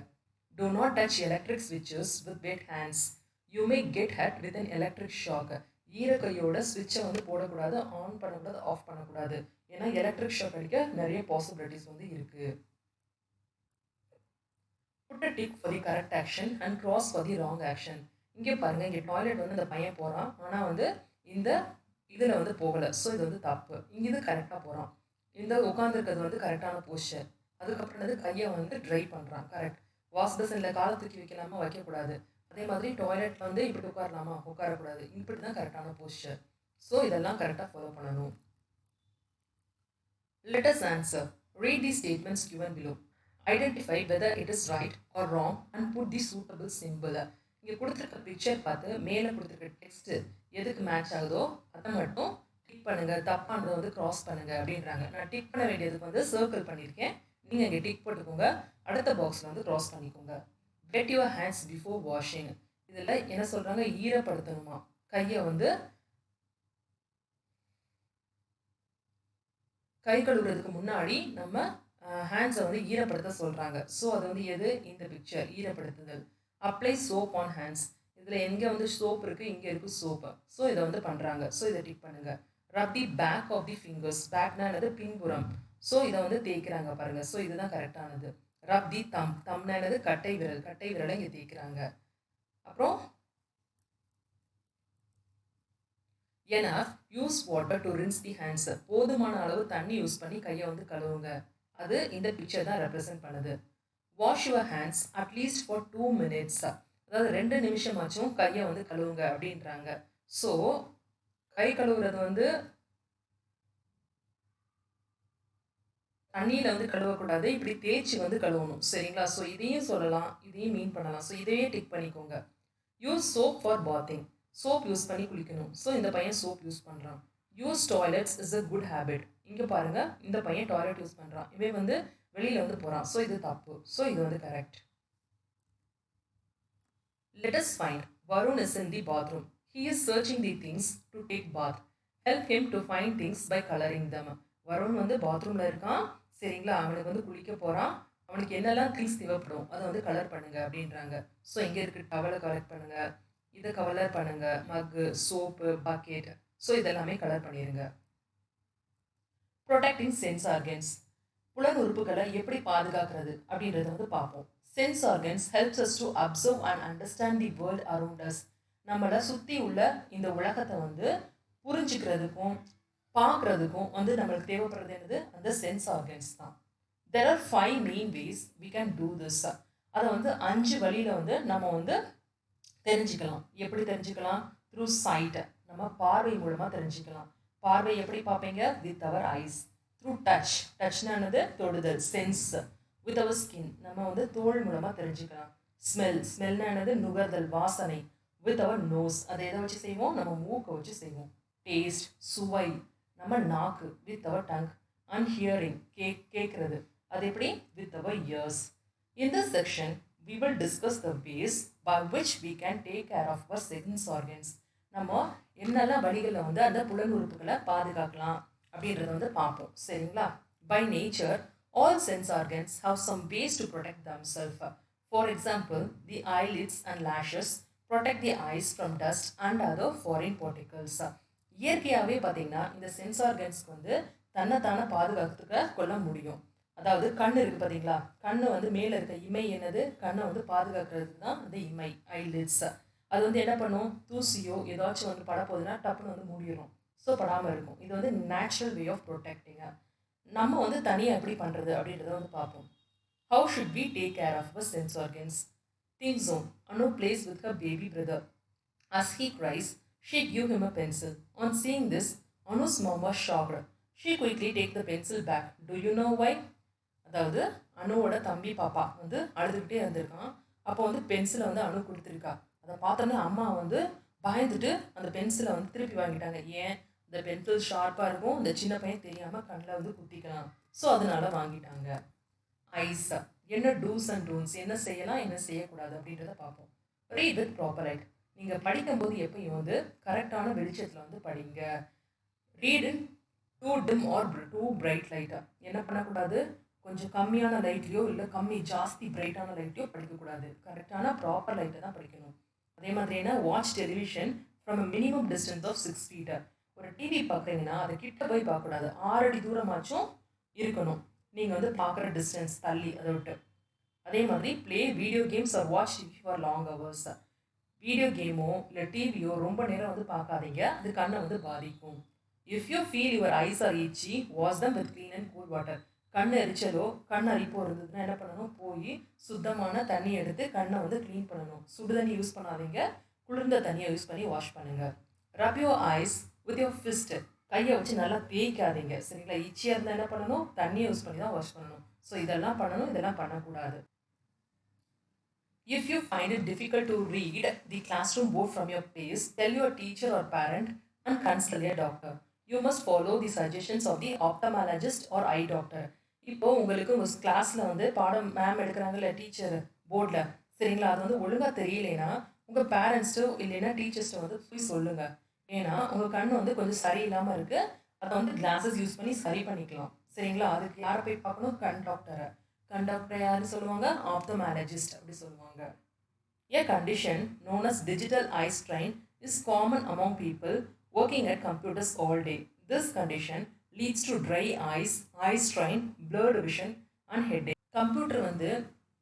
Do not touch electric switches with wet hands. You may get hurt with an electric shock. ஈரக்கையோட ஸ்விட்சை வந்து போடக்கூடாது, ஆன் பண்ணக்கூடாது, ஆஃப் பண்ணக்கூடாது. ஏன்னா எலக்ட்ரிக் ஷாக் அடிக்க நிறைய பாசிபிலிட்டிஸ் வந்து இருக்குது. Put a tick for the correct action and cross for the wrong action. இங்கே பாருங்கள், இங்கே டாய்லெட் வந்து இந்த பையன் போகிறான், ஆனால் வந்து இந்த இதில் வந்து போகலை. ஸோ இது வந்து தப்பு. இங்கே இது கரெக்டாக போகிறான். இந்த உட்காந்துருக்கிறது வந்து கரெக்டான போஸ்டர். அதுக்கப்புறம் வந்து கையை வந்து ட்ரை பண்ணுறான். கரெக்ட். வாஷ் பேசினில் காலை தூக்கி வைக்கலாமா? வைக்கக்கூடாது. அதே மாதிரி டாய்லெட்டில் வந்து இப்படி உட்காரலாமா? உட்காரக்கூடாது. இப்படி தான் கரெக்டான போஸ்டர். ஸோ இதெல்லாம் கரெக்டாக ஃபாலோ பண்ணணும். Let us answer. Read the statements given below. Identify whether it is right or wrong and put the suitable symbol. இங்கே கொடுத்துருக்க பிக்சர் பார்த்து மேலே கொடுத்துருக்க டெக்ஸ்ட்டு எதுக்கு மேட்ச் ஆகுதோ அதை மட்டும் டிக் பண்ணுங்கள், தப்பானதை வந்து க்ராஸ் பண்ணுங்கள் அப்படின்றாங்க. நான் டிக் பண்ண வேண்டியதுக்கு வந்து சர்க்கிள் பண்ணியிருக்கேன். நீங்கள் இங்கே டிக் போட்டுக்கோங்க. அடுத்த பாக்ஸில் வந்து க்ராஸ் பண்ணிக்கோங்க. வெட் யுவர் ஹேண்ட்ஸ் பிஃபோர் வாஷிங். இதில் என்ன சொல்கிறாங்க? ஈரப்படுத்தணுமா கையை வந்து. கை கழுவுறதுக்கு முன்னாடி நம்ம ஹேண்ட்ஸை வந்து ஈரப்படுத்த சொல்கிறாங்க. ஸோ அது வந்து எது? இந்த பிக்சர் ஈரப்படுத்துதல். Apply soap on hands. இதில் எங்கே வந்து சோப் இருக்குது, இங்கே இருக்குது சோப்பு. ஸோ இதை வந்து பண்ணுறாங்க. ஸோ இதை டிக் பண்ணுங்கள். ரப் the back of the fingers. பேக்னா என்னது? பின்புறம். ஸோ இதை வந்து தேய்க்கிறாங்க பாருங்கள். ஸோ இதுதான் கரெக்டானது. ரப் தி தம். தம்னா என்னது? கட்டை விரல். கட்டை விரலை இங்கே தேய்க்கிறாங்க. அப்புறம் enough use water to rinse the hands. போதுமான அளவு தண்ணி யூஸ் பண்ணி கையை வந்து கழுவுங்க. அது இந்த பிக்சர் தான் ரெப்ரசென்ட் பண்ணுது. Wash your hands at least for 2 minutes. அதாவது 2 நிமிஷமாச்சும் கையை வந்து கழுவுங்க அப்படின்றாங்க. ஸோ கை கழுவுறது வந்து தண்ணியில் வந்து கழுவக்கூடாது, இப்படி தேய்ச்சி வந்து கழுவணும். சரிங்களா? ஸோ இதையும் சொல்லலாம், இதையும் மீன் பண்ணலாம். ஸோ இதையே டிக் பண்ணிக்கோங்க. Use soap for bathing. Soap use பண்ணி குளிக்கணும். ஸோ இந்த பையன் சோப் யூஸ் பண்ணுறான். Use toilets is a good habit. இங்கே பாருங்கள், இந்த பையன் டாய்லெட் யூஸ் பண்ணுறான். இவன் வந்து வெளியில் வந்து போகிறான். ஸோ இது தப்பு. ஸோ இது வந்து correct. Let us find. Varun is in the bathroom. He is searching the things to take bath. Help him to find things by coloring them. Varun வந்து பாத்ரூமில் இருக்கான். சரிங்களா? அவனுக்கு வந்து குளிக்க போகிறான். அவனுக்கு என்னெல்லாம் திங்ஸ் தேவைப்படும் அதை வந்து கலர் பண்ணுங்க அப்படின்றாங்க. ஸோ இங்கே இருக்க டவலை கலெக்ட் பண்ணுங்கள், இதை கலர் பண்ணுங்கள், மக்கு, சோப்பு, பக்கெட். ஸோ இதெல்லாமே கலர் பண்ணிடுங்க. Protecting sense organs. புலன் உறுப்புகளை எப்படி பாதுகாக்கிறது அப்படின்றத வந்து பார்ப்போம். Sense organs helps us to observe and understand the world around us. நம்மளை சுற்றி உள்ள இந்த உலகத்தை வந்து புரிஞ்சுக்கிறதுக்கும் பார்க்குறதுக்கும் வந்து நம்மளுக்கு தேவைப்படுறது என்னது அந்த சென்ஸ் ஆர்கன்ஸ் தான். There are 5 main ways we can do this. அதை வந்து 5 வழியில் வந்து நம்ம வந்து தெரிஞ்சுக்கலாம். எப்படி தெரிஞ்சுக்கலாம்? த்ரூ சைட், நம்ம பார்வை மூலமாக தெரிஞ்சுக்கலாம். பார்வை எப்படி பார்ப்பீங்க? With our eyes. Through touch, டச்னானது தொடுதல், சென்ஸ். வித் அவர் ஸ்கின், நம்ம வந்து தோல் மூலமாக தெரிஞ்சுக்கலாம். ஸ்மெல், ஸ்மெல்னானது நுகர்தல், வாசனை. வித் அவர் நோஸ், அதை எதை வச்சு செய்வோம்? நம்ம மூக்கை வச்சு செய்வோம். டேஸ்ட், சுவை, நம்ம நாக்கு. With our tongue. And hearing, கேட்குறது, அது எப்படி? With our ears. In this section we will discuss the ways by which we can take care of our sense organs. நம்ம என்னெல்லாம் வழிகளில் வந்து அந்த புலன் உறுப்புகளை பாதுகாக்கலாம் அப்படின்றத வந்து பார்ப்போம். சரிங்களா? By nature, all sense organs have some ways to protect themselves. For example, the eyelids and lashes protect the eyes from dust and other foreign particles. இயற்கையாகவே பார்த்தீங்கன்னா இந்த சென்ஸ் ஆர்கன்ஸ்க்கு வந்து தன்னைத்தானே பாதுகாத்துக்க கொள்ள முடியும். அதாவது கண் இருக்குது பார்த்தீங்களா, கண்ணு வந்து மேலே இருக்க இமை என்னது? கண்ணை வந்து பாதுகாக்கிறதுக்கு தான் அந்த இமை, ஐலிட்ஸ். அது வந்து என்ன பண்ணும்? தூசியோ ஏதாச்சும் வந்து படப்போகுதுன்னா டப்புன்னு வந்து மூடிடும். ஸோ படாமல் இருக்கும். இது வந்து நேச்சுரல் வே ஆஃப் ப்ரொடெக்டிங்க. நம்ம வந்து தனியாக எப்படி பண்ணுறது அப்படின்றத வந்து பார்ப்போம். How should we take care of our sense organs? Theme John. Anu plays with her baby brother. As he cries, she give him a pencil. On seeing this, Anu's mom was shocked. She quickly take the pencil back. Do you know why? அதாவது அணுவோட தம்பி பாப்பா வந்து அழுதுகிட்டே இருந்திருக்கான். அப்போ வந்து பென்சிலை வந்து அணு கொடுத்துருக்கா. அதை பார்த்தோன்னே அம்மா வந்து பயந்துட்டு அந்த பென்சிலை வந்து திருப்பி வாங்கிட்டாங்க. ஏன்? இந்த பென்சில் ஷார்ப்பாக இருக்கும், இந்த சின்ன பையன் தெரியாமல் கண்ணில் வந்து குத்திக்கலாம். ஸோ அதனால வாங்கிட்டாங்க. ஐஸ், என்ன டூஸ் அண்ட் டோன்ஸ், என்ன செய்யலாம் என்ன செய்யக்கூடாது அப்படின்றத பார்ப்போம். Read with proper light. நீங்கள் படிக்கும்போது எப்பயும் வந்து கரெக்டான வெளிச்சத்தில் வந்து படிங்க. Read in too dim or too bright லைட்டாக. என்ன பண்ணக்கூடாது? கொஞ்சம் கம்மியான லைட்லையோ இல்லை ஜாஸ்தி பிரைட்டான லைட்லையோ படிக்கக்கூடாது. கரெக்டான ப்ராப்பர் லைட்டை தான் படிக்கணும். அதே மாதிரி என்ன? Watch television from a minimum distance of 6 feet. ஒரு டிவி பார்க்குறீங்கன்னா அதை கிட்ட போய் பார்க்கக்கூடாது, 6 அடி தூரமாச்சும் இருக்கணும் நீங்கள் வந்து பார்க்குற டிஸ்டன்ஸ் தள்ளி அதை விட்டு. அதே மாதிரி play video games or watch TV for long hours. Video கேமோ இல்லை டிவியோ ரொம்ப நேரம் வந்து பார்க்காதீங்க, அது கண்ணை வந்து பாதிக்கும். If you feel your eyes are itchy, wash them with clean and cool water. கண் எரிச்சலோ கண் அரிப்போ இருந்ததுன்னா என்ன பண்ணணும்? போய் சுத்தமான தண்ணி எடுத்து கண்ணை வந்து க்ளீன் பண்ணணும். சுடு தண்ணி யூஸ் பண்ணாதீங்க, குளிர்ந்த தண்ணியை யூஸ் பண்ணி வாஷ் பண்ணுங்கள். Rub your eyes with your fist. கையை வச்சு நல்லா தேய்க்காதீங்க. சரிங்களா? ஈச்சியாக இருந்தால் என்ன பண்ணணும்? தண்ணியை யூஸ் பண்ணி தான் வாஷ் பண்ணணும். ஸோ இதெல்லாம் பண்ணணும், இதெல்லாம் பண்ணக்கூடாது. If you find it difficult to read the classroom board from your place, tell your teacher or parent and consult a doctor. You must follow the suggestions of the ophthalmologist or eye doctor. இப்போது உங்களுக்கு உங்கள் கிளாஸில் வந்து பாடம் ma'am எடுக்கிறாங்கல்ல, teacher போர்டில், சரிங்களா? அது வந்து ஒழுங்காக தெரியலைன்னா உங்கள் பேரண்ட்ஸ்ட்டோ இல்லைன்னா டீச்சர்ஸ்ட்டோ வந்து போய் சொல்லுங்கள். ஏன்னா உங்கள் கண் வந்து கொஞ்சம் சரியில்லாமல் இருக்குது, அதை வந்து கிளாஸஸ் யூஸ் பண்ணி சரி பண்ணிக்கலாம். சரிங்களா? அதுக்கு யாரை போய் பார்க்கணும்? கண் டாக்டரை. கண் டாக்டரை யார் சொல்லுவாங்க? ஆப்தமாலஜிஸ்ட் அப்படி சொல்லுவாங்க. A condition known as digital eye strain is common among people working at computers all day. This condition leads to dry eyes, eye strain, blurred vision and headache. Computer வந்து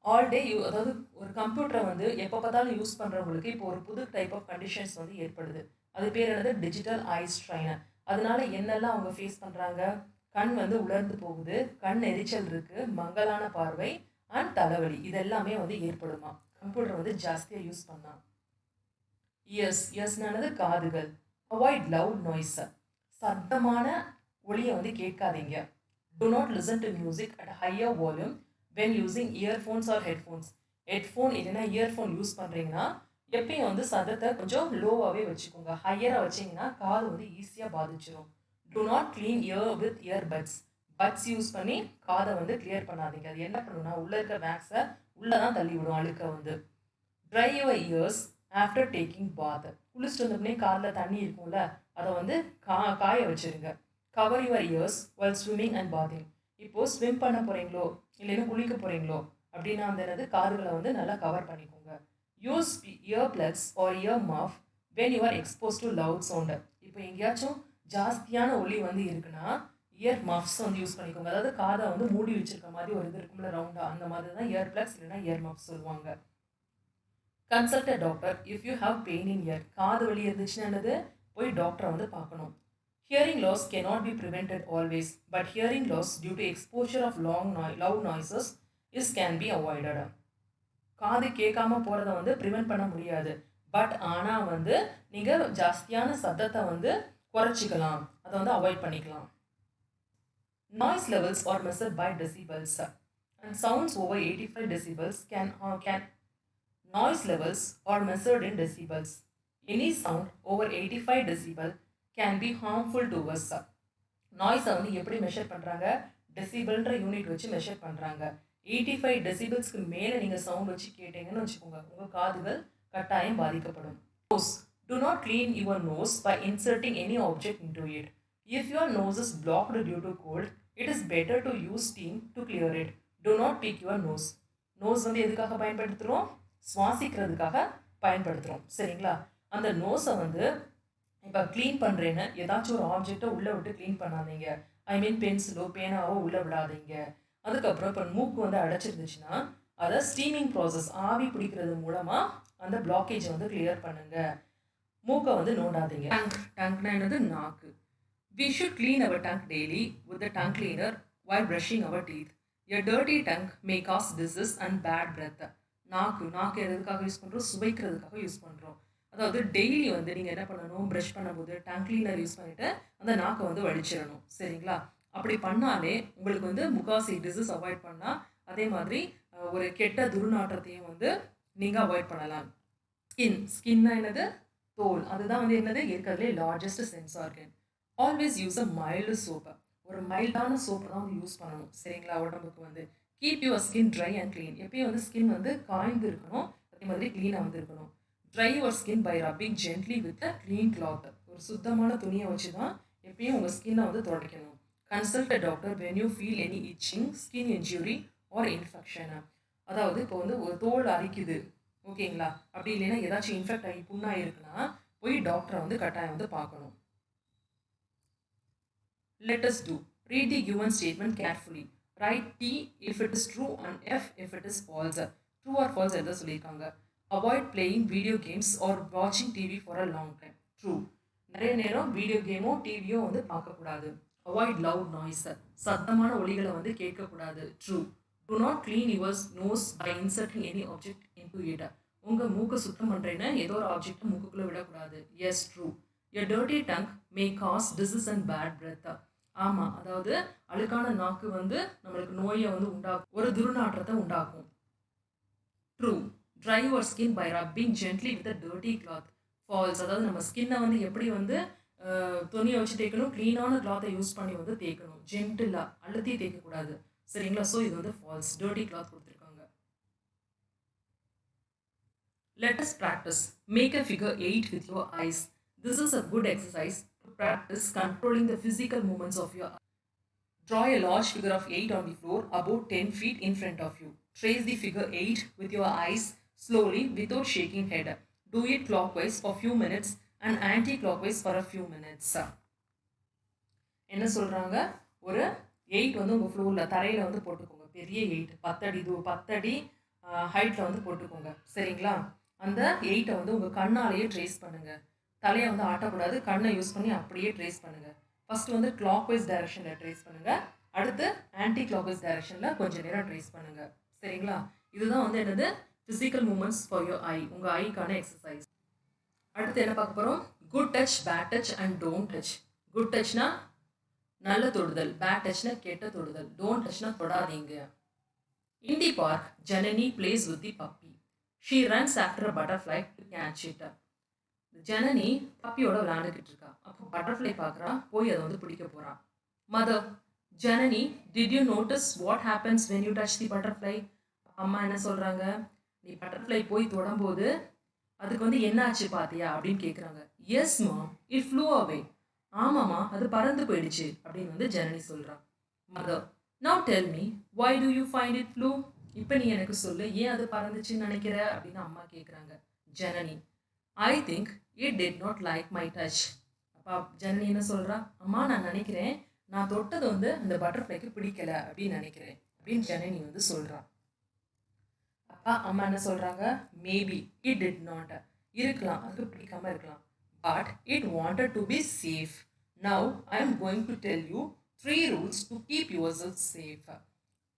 ஆல் டே அதாவது ஒரு கம்ப்யூட்டரை வந்து எப்போ பார்த்தாலும் use பண்ணுறவங்களுக்கு இப்போ ஒரு புது டைப் ஆஃப் கண்டிஷன்ஸ் வந்து ஏற்படுது. அது பேர் என்னது? டிஜிட்டல் ஐ ஸ்ட்ரைனர். அதனால என்னெல்லாம் அவங்க ஃபேஸ் பண்ணுறாங்க? கண் வந்து உலர்ந்து போகுது, கண் எரிச்சல் இருக்குது, மங்கலான பார்வை அண்ட் தலைவலி, இதெல்லாமே வந்து ஏற்படுமா கம்ப்யூட்டர் வந்து ஜாஸ்தியாக யூஸ் பண்ணால். இயர்ஸ்னானது காதுகள். Avoid loud noise. சத்தமான ஒளியை வந்து கேட்காதீங்க. Do not listen to music at a higher volume when using earphones or headphones. Headphone இல்லைன்னா இயர்ஃபோன் யூஸ் பண்ணுறீங்கன்னா எப்பயும் வந்து சத்தத்தை கொஞ்சம் லோவாகவே வச்சுக்கோங்க. ஹையராக வச்சிங்கன்னா காது வந்து ஈஸியாக பாதிச்சிடும். Do not clean ear with earbuds. Puts use பண்ணி காதை வந்து கிளியர் பண்ணாதீங்க. அது என்ன பண்ணுன்னா உள்ளே இருக்க வேக்ஸை உள்ளே தான் தள்ளி விடும், அழுக்க வந்து. Dry your ears after taking bath. குளிச்சுட்டு வந்தோடனே காதில் தண்ணி இருக்கும்ல, அதை வந்து காய வச்சுருங்க. Cover your ears while swimming and bathing. இப்போது ஸ்விம் பண்ண போகிறீங்களோ இல்லைன்னா குளிக்க போகிறீங்களோ அப்படின்னா அந்த என்னது காதுகளை வந்து நல்லா கவர் பண்ணிக்கோங்க. Use ear plugs or ear muff when you are expose to loud sound. இப்போ எங்கேயாச்சும் ஜாஸ்தியான ஒலி வந்து இருக்குன்னா இயர் மஃப்ஸ் வந்து யூஸ் பண்ணிக்கோங்க. அதாவது காதை வந்து மூடி வச்சிருக்க மாதிரி ஒரு இது இருக்கும்ல ரவுண்டாக, அந்த மாதிரி தான் இயர் பிளக்ஸ் இல்லைன்னா இயர் மஃப்ஸ் சொல்லுவாங்க. Consult a doctor if you have pain in year. காது வலி இருந்துச்சுன்னா என்னது? போய் டாக்டரை வந்து பார்க்கணும். Hearing loss cannot be prevented always, but hearing loss due to exposure of loud noises can be avoided. காது கேட்காம போகிறத வந்து ப்ரிவென்ட் பண்ண முடியாது, பட் ஆனால் வந்து நீங்கள் ஜாஸ்தியான சத்தத்தை வந்து குறைச்சிக்கலாம், அதை வந்து அவாய்ட் பண்ணிக்கலாம். Noise levels are measured by decibels, and sounds over 85 decibels can noise levels are measured in decibels. Any sound over 85 decibel can be harmful to us. நாய்ஸை வந்து எப்படி மெஷர் பண்ணுறாங்க, டெசிபிள்ன்ற யூனிட் வச்சு மெஷர் பண்ணுறாங்க. 85 டெசிபிள்ஸ்க்கு மேலே நீங்கள் சவுண்ட் வச்சு கேட்டீங்கன்னு வச்சுக்கோங்க, உங்கள் காதுகள் கட்டாயம் பாதிக்கப்படும். Nose. Do not clean your nose by inserting any object into it. If your nose is blocked due to cold, it is better to use steam to clear it. Do not pick your nose. Nose வந்து எதுக்காக பயன்படுத்துகிறோம், சுவாசிக்கிறதுக்காக பயன்படுத்துகிறோம், சரிங்களா? அந்த நோஸை வந்து இப்போ clean பண்ணுறேன்னு ஏதாச்சும் ஒரு ஆப்ஜெக்டை உள்ளே விட்டு க்ளீன் பண்ணாதீங்க. ஐ மீன் பென்சிலோ பேனாவோ உள்ளே விடாதீங்க. அதுக்கப்புறம் இப்போ மூக்கு வந்து அடைச்சிருந்துச்சுன்னா அதை ஸ்டீமிங் ப்ராசஸ், ஆவி பிடிக்கிறது மூலமாக அந்த பிளாக்கேஜை வந்து கிளியர் பண்ணுங்கள். மூக்கை வந்து நோண்டாதீங்க. டங்க்னா என்னது, நாக்கு. We should clean our tongue daily with the tongue cleaner while brushing our teeth. A dirty tongue may cause disease and bad breath. நாக்கு எதுக்காக யூஸ் பண்ணுறோம், சுவைக்கிறதுக்காக யூஸ் பண்ணுறோம். அதாவது டெய்லி வந்து நீங்கள் என்ன பண்ணணும், ப்ரஷ் பண்ணும்போது டங் கிளீனர் யூஸ் பண்ணிவிட்டு அந்த நாக்கை வந்து வடிச்சிடணும், சரிங்களா? அப்படி பண்ணாலே உங்களுக்கு வந்து முக்காசி டிசீஸ் அவாய்ட் பண்ணலாம். அதே மாதிரி ஒரு கெட்ட துர்நாற்றத்தையும் வந்து நீங்கள் அவாய்ட் பண்ணலாம். ஸ்கின்னா என்னது, தோல். அதுதான் வந்து என்னது, இருக்கிறதுலே largest sense organ. Always use அ மைல்டு சோப்பு. ஒரு மைல்டான சோப்பு தான் வந்து யூஸ் பண்ணணும், சரிங்களா? உடம்புக்கு வந்து keep your skin try and clean. எப்பயும் வந்து ஸ்கின் வந்து காய்ந்து இருக்கணும், அதே மாதிரி க்ளீனாக வந்து இருக்கணும். Dry your skin by rubbing gently with a clean cloth. ஒரு சுத்தமான துணியை வச்சு தான் எப்பயும் உங்கள் ஸ்கின்னை வந்து துடைக்கணும். Consult a doctor when you feel any itching, skin injury or infection. அதாவது இப்போ வந்து ஒரு தோல் அரிக்குது, ஓகேங்களா? அப்படி இல்லைன்னா ஏதாச்சும் இன்ஃபெக்ட் ஆகி புண்ணாக இருக்குன்னா போய் டாக்டரை வந்து கட்டாயம் வந்து பார்க்கணும். Let us do. Read the given statement carefully. Write T if it is true and F if it is false. True or false எதை சொல்லியிருக்காங்க. Avoid playing video games or watching TV for a long time. True. நிறைய நேரம் video கேமோ டிவியோ வந்து பார்க்கக்கூடாது. Avoid loud noise. சத்தமான ஒலிகளை வந்து கேட்கக்கூடாது. True. Do not clean your nose by inserting any object into it. உங்கள் மூக்கை சுத்தம் பண்ணுறேன்னு ஏதோ ஒரு ஆப்ஜெக்டை மூக்குக்குள்ளே விடக்கூடாது. Yes, true. A dirty tongue may cause disease and bad breath. ஆமாம், அதாவது அழுக்கான நாக்கு வந்து நம்மளுக்கு நோயை வந்து உண்டாக்கும், ஒரு துர்நாற்றத்தை உண்டாக்கும். True. Dry your skin by rubbing gently with a dirty cloth. False. அதாவது நம்ம ஸ்கின்னை வந்து எப்படி வந்து துணியை வச்சு தேய்க்கணும், க்ளீனான கிளாத்தை யூஸ் பண்ணி வந்து தேய்க்கணும், ஜென்டிலாக அழுத்தி தேய்க்கக்கூடாது, சரிங்களா? ஸோ இது வந்து ஃபால்ஸ். டர்ட்டி கிளாத் கொடுத்துருக்காங்க. Let us practice. Make a figure 8 with your eyes. This is a good exercise to practice controlling the physical movements of your eyes. Draw a large figure of 8 on the floor about 10 feet in front of you. Trace the figure 8 with your eyes slowly without shaking head. Do it clockwise for few minutes and anti-clockwise for a few minutes. என்ன சொல்கிறாங்க, ஒரு 8 வந்து உங்கள் ஃப்ளோரில் தரையில் வந்து போட்டுக்கோங்க. பெரிய 8, 10 அடி ஹைட்டில் வந்து போட்டுக்கோங்க, சரிங்களா? அந்த 8 வந்து உங்கள் கண்ணாலேயே ட்ரேஸ் பண்ணுங்கள். தலையை வந்து ஆட்டக்கூடாது, கண்ணை யூஸ் பண்ணி அப்படியே ட்ரேஸ் பண்ணுங்கள். ஃபஸ்ட்டு வந்து கிளாக்வைஸ் டைரக்ஷனில் ட்ரேஸ் பண்ணுங்கள், அடுத்து ஆன்டி கிளாக்வைஸ் டைரக்ஷனில் கொஞ்சம் நேரம் ட்ரேஸ் பண்ணுங்கள், சரிங்களா? இதுதான் வந்து என்னது, physical moments for your eye, உங்கள் ஐக்கான எக்ஸசைஸ். அடுத்து என்ன பார்க்க போகிறோம், good touch, bad touch and don't touch. Good டச்னா நல்ல தொடுதல், பேட் டச்னா கெட்ட தொடுதல், டோன்ட் டச்னா தொடாதீங்க. In the park, Janani plays with the puppy. She runs after a butterfly to catch it. Janani பப்பியோட விளையாண்டுக்கிட்டு இருக்கா. அப்போ பட்டர்ஃப்ளை பார்க்குறா, போய் அதை வந்து பிடிக்க போகிறான். Mother, Janani, did you notice what happens when you touch the butterfly? அம்மா என்ன சொல்கிறாங்க, நீ பட்டர்ஃப்ளை போய் தொடும்போது அதுக்கு வந்து என்ன ஆச்சு பார்த்தியா அப்படின்னு கேட்குறாங்க. Yes mom, it flew away. ஆமாம்மா, அது பறந்து போயிடுச்சு அப்படின்னு வந்து ஜனனி சொல்கிறான். Mother, now tell me, why do you find it flew? இப்போ நீ எனக்கு சொல்லு, ஏன் அது பறந்துச்சுன்னு நினைக்கிற அப்படின்னு அம்மா கேட்குறாங்க. Janani, I think it did not like my touch. அப்பா ஜனனி என்ன சொல்கிறா, அம்மா நான் நினைக்கிறேன் நான் தொட்டது வந்து அந்த பட்டர்ஃப்ளைக்கு பிடிக்கல அப்படின்னு நினைக்கிறேன் அப்படின்னு ஜனனி வந்து சொல்கிறான். அப்பா அம்மா என்ன சொல்கிறாங்க, மேபி இட் டிட் நாட், இருக்கலாம், அதுக்கு பிடிக்காம இருக்கலாம், but it wanted to be safe. Now I am going to tell you 3 rules to keep yourself safe.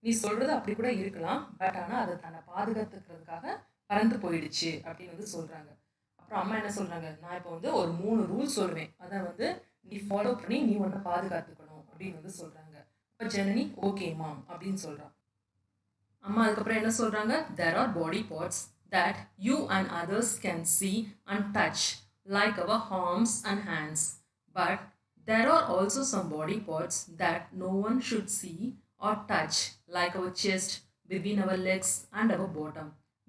நீ சொல்றது அப்படி கூட இருக்கலாம், பட் ஆனால் அதை தன்னை பாதுகாத்துக்கிறதுக்காக பறந்து போயிடுச்சு அப்படின்னு வந்து சொல்றாங்க. அப்புறம் அம்மா என்ன சொல்றாங்க, நான் இப்போ வந்து ஒரு 3 ரூல் சொல்லுவேன், அதை வந்து நீ ஃபாலோ பண்ணி நீ உன்னை பாதுகாத்துக்கணும் அப்படின்னு வந்து சொல்றாங்க. அப்போ ஜனனி ஓகே மாம் அப்படின்னு சொல்றான். அம்மா அதுக்கப்புறம் என்ன சொல்றாங்க, there are body parts that you and others can see and touch like our arms and hands, but there are also some body parts that no one should see or touch like our chest, between our legs and our bottom.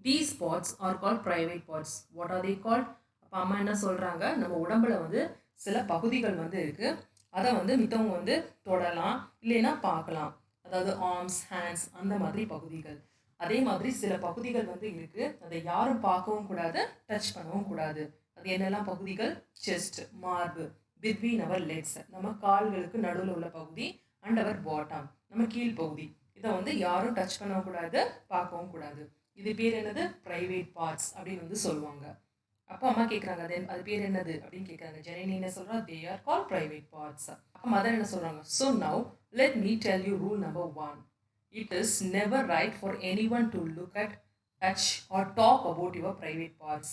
These parts are called private parts. What are they called? அப்போ அம்மா என்ன சொல்றாங்க, நம்ம உடம்புல வந்து சில பகுதிகள் வந்து இருக்கு, அதை வந்து மித்தவங்க வந்து தொடலாம் இல்லைன்னா பார்க்கலாம். அதாவது ஆர்ம்ஸ், ஹேண்ட்ஸ் அந்த மாதிரி பகுதிகள். அதே மாதிரி சில பகுதிகள் வந்து இருக்கு, அதை யாரும் பார்க்கவும் கூடாது, டச் பண்ணவும் கூடாது. அது என்னெல்லாம் பகுதிகள்? செஸ்ட், மார்பு, பிட்வீன் அவர் லெக்ஸ் நம்ம கால்களுக்கு நடுவில் உள்ள பகுதி, அண்ட் அவர் பாட்டம் நம்ம கீழ் பகுதி. இதை வந்து யாரும் டச் பண்ணவும் கூடாது, பார்க்கவும் கூடாது. இது பேர் என்னது? ப்ரைவேட் பார்ட்ஸ் அப்படின்னு வந்து சொல்லுவாங்க. அப்போ அம்மா கேட்குறாங்க, அது பேர் என்னது அப்படின்னு கேட்குறாங்க. ஜனனி என்ன சொல்றா, they are call private parts. அப்போ மதர் என்ன சொல்றாங்க, so now let me tell you rule number 1. It is never right for anyone to look at, touch or talk about your private parts.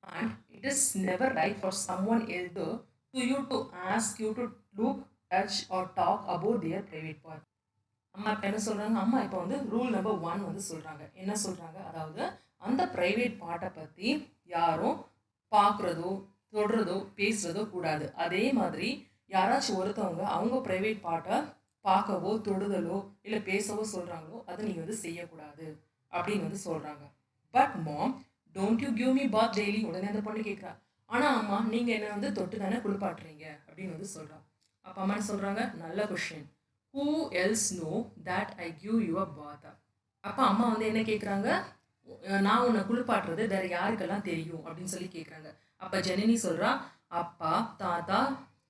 And it is never right for someone elder to you to ask you to look, touch or talk about their private parts. அம்மா இப்போ என்ன சொல்கிறாங்க, அம்மா இப்போ வந்து rule number 1 வந்து சொல்கிறாங்க. என்ன சொல்கிறாங்க, அதாவது அந்த ப்ரைவேட் பார்ட்டை பற்றி யாரும் பார்க்குறதோ தொடுறதோ பேசுகிறதோ கூடாது. அதே மாதிரி யாராச்சும் ஒருத்தவங்க அவங்க ப்ரைவேட் பார்ட்டை பார்க்கவோ தொடுதலோ இல்லை பேசவோ சொல்கிறாங்களோ அதை நீங்கள் வந்து செய்யக்கூடாது அப்படின்னு வந்து சொல்கிறாங்க. But mom, don't you give me bath daily? உடனே அந்த பொண்ணு கேட்குறா, ஆனால் அம்மா நீங்கள் என்ன வந்து தொட்டு தானே குளிப்பாட்டுறீங்க அப்படின்னு வந்து சொல்கிறான். அப்போ அம்மா சொல்கிறாங்க, நல்ல question, who else know that I give you a bath? அப்போ அம்மா வந்து என்ன கேட்குறாங்க, நான் உன்னை குளிப்பாட்டுறது வேற யாருக்கெல்லாம் தெரியும் அப்படின்னு சொல்லி கேட்குறாங்க. அப்போ ஜனனி சொல்கிறா, அப்பா, தாத்தா,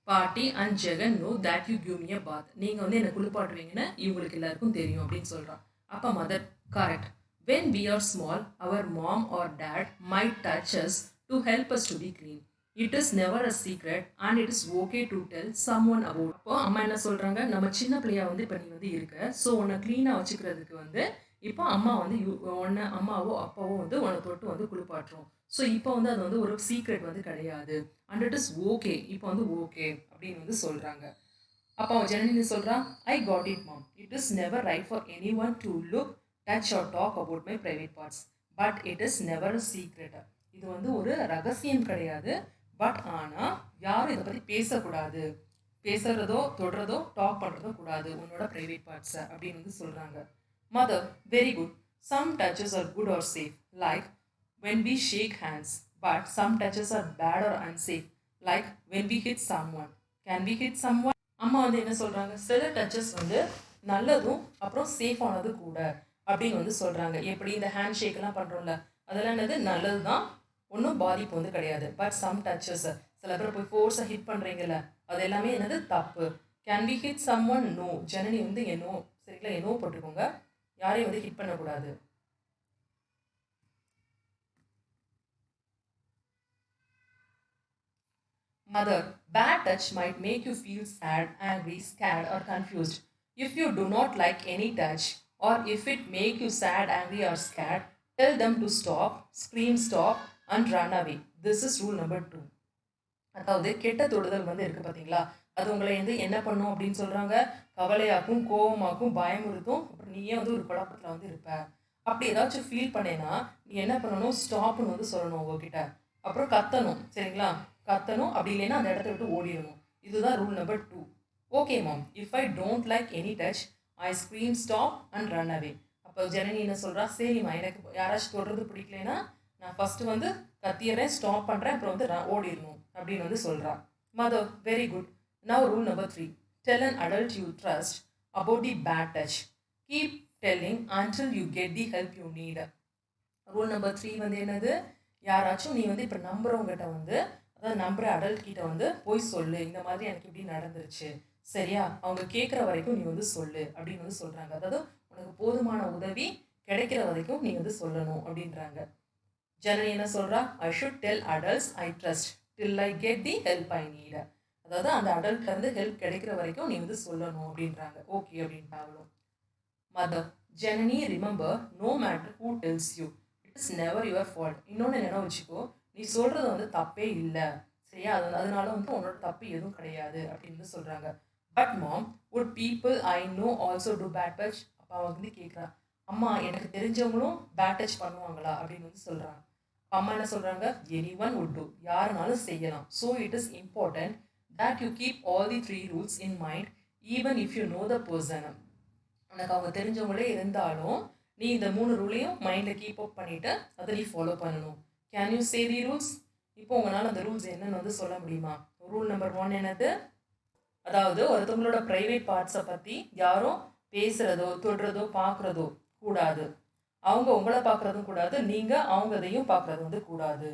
பாட்டி and Jagan know that you give me a bath. நீங்கள் வந்து என்னை குளிப்பாட்டுவீங்கன்னு இவங்களுக்கு எல்லாருக்கும் தெரியும் அப்படின்னு சொல்கிறான். அப்போ mother, correct. when we are small, our mom or dad might touch us to help us to be clean. It is never a secret and it is okay to tell someone about. அப்போ அம்மா என்ன சொல்கிறாங்க, நம்ம சின்ன பிள்ளையா வந்து இப்போ நீ வந்து இருக்க, ஸோ உன்னை க்ளீனாக வச்சுக்கிறதுக்கு வந்து இப்போ அம்மா வந்து உன்னை அம்மாவோ அப்பாவோ வந்து உன்னை தொட்டு வந்து குளிப்பாட்டுறோம். ஸோ இப்போ வந்து அது வந்து ஒரு சீக்ரெட் வந்து கிடையாது, அண்ட் இட் இஸ் ஓகே, இப்போ வந்து ஓகே அப்படின்னு வந்து சொல்கிறாங்க. அப்போ ஜனனி சொல்கிறா, I got it mom, it is never right for anyone to look, touch or talk about my private parts, but it is never a secret. இது வந்து ஒரு ரகசியம் கிடையாது, பட் ஆனால் யாரும் இதை பற்றி பேசக்கூடாது, பேசுகிறதோ தொடுறதோ டாக் பண்ணுறதோ கூடாது உன்னோட ப்ரைவேட் பார்ட்ஸை அப்படின்னு வந்து சொல்கிறாங்க. Mother, very good. Some touches are good or safe, like when we shake hands, but some touches are bad or unsafe, like when we hit someone. Can we hit someone? அம்மா வந்து என்ன சொல்கிறாங்க, சில duchess வந்து நல்லதும் அப்புறம் சேஃபானது கூட அப்படின்னு வந்து சொல்கிறாங்க. எப்படி இந்த ஹேண்ட் ஷேக்கெல்லாம் பண்ணுறோம்ல, அதெல்லாம் என்னது நல்லது தான், ஒன்றும் பாதிப்பு வந்து கிடையாது. பட் சம் டச்சஸ், சில பேர் போய் ஃபோர்ஸாக ஹிட் பண்ணுறீங்கல்ல, அது எல்லாமே என்னது தப்பு. Can we hit someone? No. Janani வந்து என்னோ, சரிங்களா, என்னோ போட்டுக்கோங்க, யாரையும் வந்து ஹிட் பண்ணக்கூடாது. Mother, bad touch might make you feel sad, angry, scared or confused. If you do not like any touch or if it make you sad, angry or scared, tell them to stop, scream stop and run away. This is rule number 2. அதாவது கெட்ட தொடுதல் வந்து இருக்குது பார்த்தீங்களா, அது உங்களை வந்து என்ன பண்ணும் அப்படின்னு சொல்கிறாங்க, கவலையாக்கும், கோவமாக்கும், பயமுறுத்தும், அப்புறம் நீயே வந்து ஒரு குழப்பத்தில் வந்து இருப்ப. அப்படி ஏதாச்சும் ஃபீல் பண்ணேன்னா நீ என்ன பண்ணணும், ஸ்டாப்னு வந்து சொல்லணும் உங்ககிட்ட, அப்புறம் கத்தணும், சரிங்களா, கத்தணும், அப்படி இல்லைன்னா அந்த இடத்த விட்டு ஓடிடணும். இதுதான் rule number 2. Okay mom, if I don't like any touch I scream stop and run away. அப்போ ஜனனி என்ன சொல்கிறா, சரிம்மா, எனக்கு யாராச்சும் தொடுறது பிடிக்கலன்னா நான் ஃபஸ்ட்டு வந்து கத்திடுறேன், ஸ்டாப் பண்ணுறேன், அப்புறம் வந்து ஓடிடணும் அப்படின்னு வந்து சொல்கிறா. Mother, very good. Now rule number 3. Tell an adult you trust about the bad touch. Keep telling until you get the help you need. Rule number 3 வந்து என்னது, யாராச்சும் நீ வந்து இப்போ நம்புறவங்ககிட்ட வந்து, அதாவது நம்புற அடல்ட் கிட்ட வந்து போய் சொல்லு, இந்த மாதிரி எனக்கு இப்படி நடந்துருச்சு, சரியா, அவங்க கேட்குற வரைக்கும் நீ வந்து சொல்லு அப்படின்னு வந்து சொல்கிறாங்க. அதாவது உனக்கு போதுமான உதவி கிடைக்கிற வரைக்கும் நீ வந்து சொல்லணும் அப்படின்றாங்க. ஜனனி என்ன சொல்கிறா, I should del adults I trust till I get the help I need. அதாவது அந்த அடல்ட்லேருந்து ஹெல்ப் கிடைக்கிற வரைக்கும் நீ வந்து சொல்லணும் அப்படின்றாங்க. ஓகே அப்படின்ட்டாங்களும். Mother Janani remember no matter who tells you it is never your fault. இன்னொன்று நினைவு வச்சுக்கோ, நீ சொல்கிறது வந்து தப்பே இல்லை, சரியா? அதனால வந்து உன்னோட தப்பு எதுவும் கிடையாது அப்படின்னு சொல்கிறாங்க. But mom would people I know also do bad touch? அப்பா வந்து கேட்குறா, அம்மா எனக்கு தெரிஞ்சவங்களும் பேட் டச் பண்ணுவாங்களா அப்படின்னு வந்து சொல்கிறாங்க. அம்மா என்ன சொல்கிறாங்க, எனி ஒன் would do, யாருனாலும் செய்யலாம். So it is important that you keep all the 3 rules in mind even if you know the person. உனக்கு அவங்க தெரிஞ்சவங்களே இருந்தாலும் நீ இந்த 3 ரூலையும் மைண்டில் கீப் அப் பண்ணிவிட்டு அதை நீ ஃபாலோ பண்ணணும். Can you say the rules? இப்போ உங்களால் அந்த ரூல்ஸ் என்னன்னு வந்து சொல்ல முடியுமா? ரூல் நம்பர் 1 என்னது? அதாவது ஒருத்தவங்களோட ப்ரைவேட் பார்ட்ஸை பற்றி யாரும் பேசுகிறதோ தொடுறதோ பார்க்குறதோ கூடாது. அவங்க உங்களை பார்க்குறதும் கூடாது, நீங்கள் அவங்கதையும் பார்க்குறது வந்து கூடாது.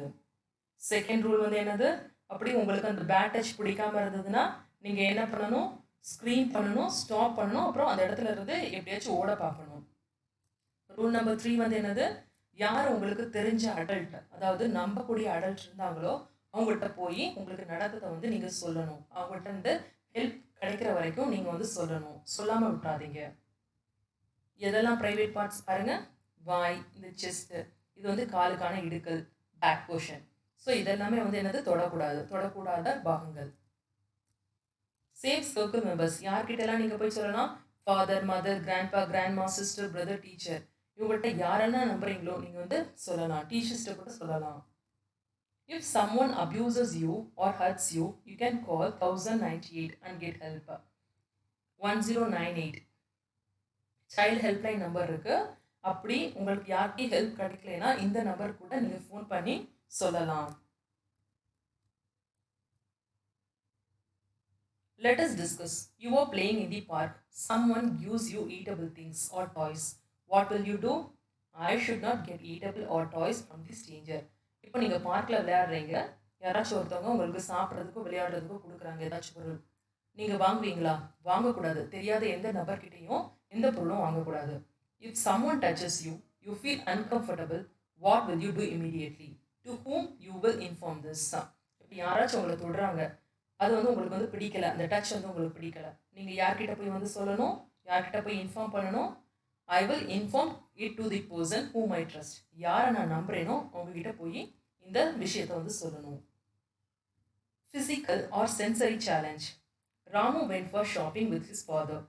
செகண்ட் ரூல் வந்து என்னது? அப்படி உங்களுக்கு அந்த பேட் டச் பிடிக்காமல் இருந்ததுன்னா நீங்கள் என்ன பண்ணணும்? ஸ்க்ரீன் பண்ணணும், ஸ்டாப் பண்ணணும், அப்புறம் அந்த இடத்துல இருந்து எப்படியாச்சும் ஓட பார்க்கணும். ரூல் நம்பர் 3 வந்து என்னது? யார் உங்களுக்கு தெரிஞ்ச அடல்ட், அதாவது நம்பக்கூடிய அடல்ட் இருந்தாங்களோ அவங்கள்ட்ட போய் உங்களுக்கு நடந்ததை வந்து நீங்கள் சொல்லணும். அவங்கள்ட்ட இருந்து ஹெல்ப் கிடைக்கிற வரைக்கும் நீங்கள் வந்து சொல்லணும், சொல்லாமல் விட்டுறாதீங்க. எதெல்லாம் ப்ரைவேட் பார்ட்ஸ் பாருங்க, வாய், இந்த செஸ்ட்டு, இது வந்து காலுக்கான இடுக்கல், பேக் போர்ஷன். ஸோ இதெல்லாமே வந்து என்னது? தொடக்கூடாத பாகங்கள். சேஃப் சர்க்கிள் மெம்பர்ஸ் யார்கிட்டலாம் நீங்கள் போய் சொல்லலாம்? Father, mother, grandpa, grandma, sister, brother, teacher, இவங்கள்ட்ட யாரெல்லாம் நம்புறீங்களோ நீங்கள் வந்து சொல்லலாம். டீச்சர்ஸ்ட்டை கூட சொல்லலாம். If someone abuses you or hurts you, you can call 1098 and get help. 1098 child helpline number இருக்கு. அப்படி உங்களுக்கு யாருக்கும் ஹெல்ப் கிடைக்கலனா இந்த நம்பர் கூட நீங்கள் ஃபோன் பண்ணி சொல்லலாம். Let us discuss. You are playing in the park. Someone gives you eatable things or toys. What will you do? I should not get eatable or toys from the stranger. இப்போ நீங்கள் பார்க்கில் விளையாடுறீங்க, யாராச்சும் ஒருத்தவங்க உங்களுக்கு சாப்பிட்றதுக்கோ விளையாடுறதுக்கோ கொடுக்குறாங்க ஏதாச்சும் பொருள், நீங்கள் வாங்குவீங்களா? வாங்கக்கூடாது. தெரியாத எந்த நபர்கிட்டையும் எந்த பொருளும் வாங்கக்கூடாது. If someone touches you, you feel uncomfortable, what will you do immediately? To whom you will inform this? இப்போ யாராச்சும் உங்களை தொடுறாங்க, அது வந்து உங்களுக்கு வந்து பிடிக்கல, அந்த டச் வந்து உங்களுக்கு பிடிக்கல, நீங்கள் யார்கிட்ட போய் வந்து சொல்லணும்? யார்கிட்ட போய் இன்ஃபார்ம் பண்ணணும்? I will inform it to the person whom I trust. யாரை நான் நம்புறேனோ அவங்ககிட்ட போய் இந்த விஷயத்தை வந்து சொல்லணும். Physical or sensory challenge. Ramu went for shopping with his father.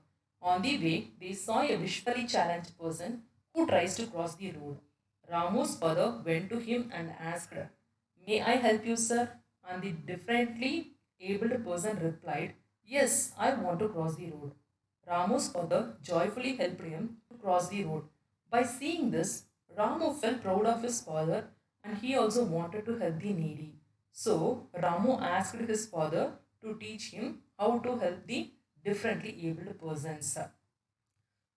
On the way, they saw a visually challenged person who tries to cross the road. Ramu's father went to him and asked, "May I help you, sir?" And the differently abled person replied, "Yes, I want to cross the road." Ramu's father joyfully helped him to cross the road. By seeing this, Ramu felt proud of his father and he also wanted to help the needy. So, Ramu asked his father to teach him how to help the differently abled persons.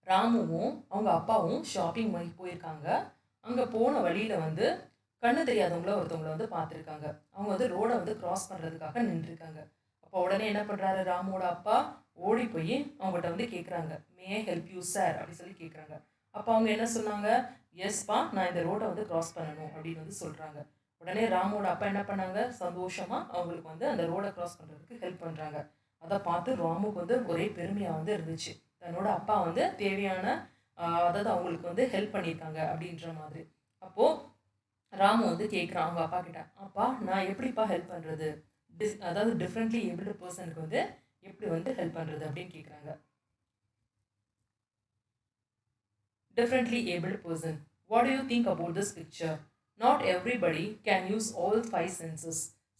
ராமுவும் அவங்க அப்பாவும் shopping பண்ணி போயிருக்காங்க. அங்கே போன வழியில் வந்து கண்ணு தெரியாதவங்கள ஒருத்தவங்களை வந்து பார்த்துருக்காங்க. அவங்க வந்து ரோடை வந்து கிராஸ் பண்ணுறதுக்காக நின்றுருக்காங்க. அப்போ உடனே என்ன பண்ணுறாரு, ராமுவோட அப்பா ஓடி போய் அவங்ககிட்ட வந்து கேட்குறாங்க, மே ஐ ஹெல்ப் யூ சார் அப்படி சொல்லி கேட்குறாங்க. அப்போ அவங்க என்ன சொன்னாங்க, எஸ்ப்பா நான் இந்த ரோடை வந்து கிராஸ் பண்ணணும் அப்படின்னு வந்து சொல்கிறாங்க. உடனே ராமுவோட அப்பா என்ன பண்ணாங்க, சந்தோஷமாக அவங்களுக்கு வந்து அந்த ரோடை கிராஸ் பண்ணுறதுக்கு ஹெல்ப் பண்ணுறாங்க. அதை பார்த்து ராமுக்கு வந்து ஒரே பெருமையாக வந்து இருந்துச்சு. தன்னோட அப்பா வந்து தேவையான அதாவது அவங்களுக்கு வந்து ஹெல்ப் பண்ணியிருக்காங்க அப்படின்ற மாதிரி. அப்போது ராமு வந்து கேட்குறான் அவங்க அப்பா கிட்ட, அப்பா நான் எப்படிப்பா ஹெல்ப் பண்ணுறது, அதாவது டிஃப்ரெண்ட்லி ஏபிள்டு பர்சனுக்கு வந்து எப்படி வந்து ஹெல்ப் பண்ணுறது அப்படின்னு கேட்குறாங்க. Differently abled person. What do you think about this picture? Not everybody can use all 5 senses.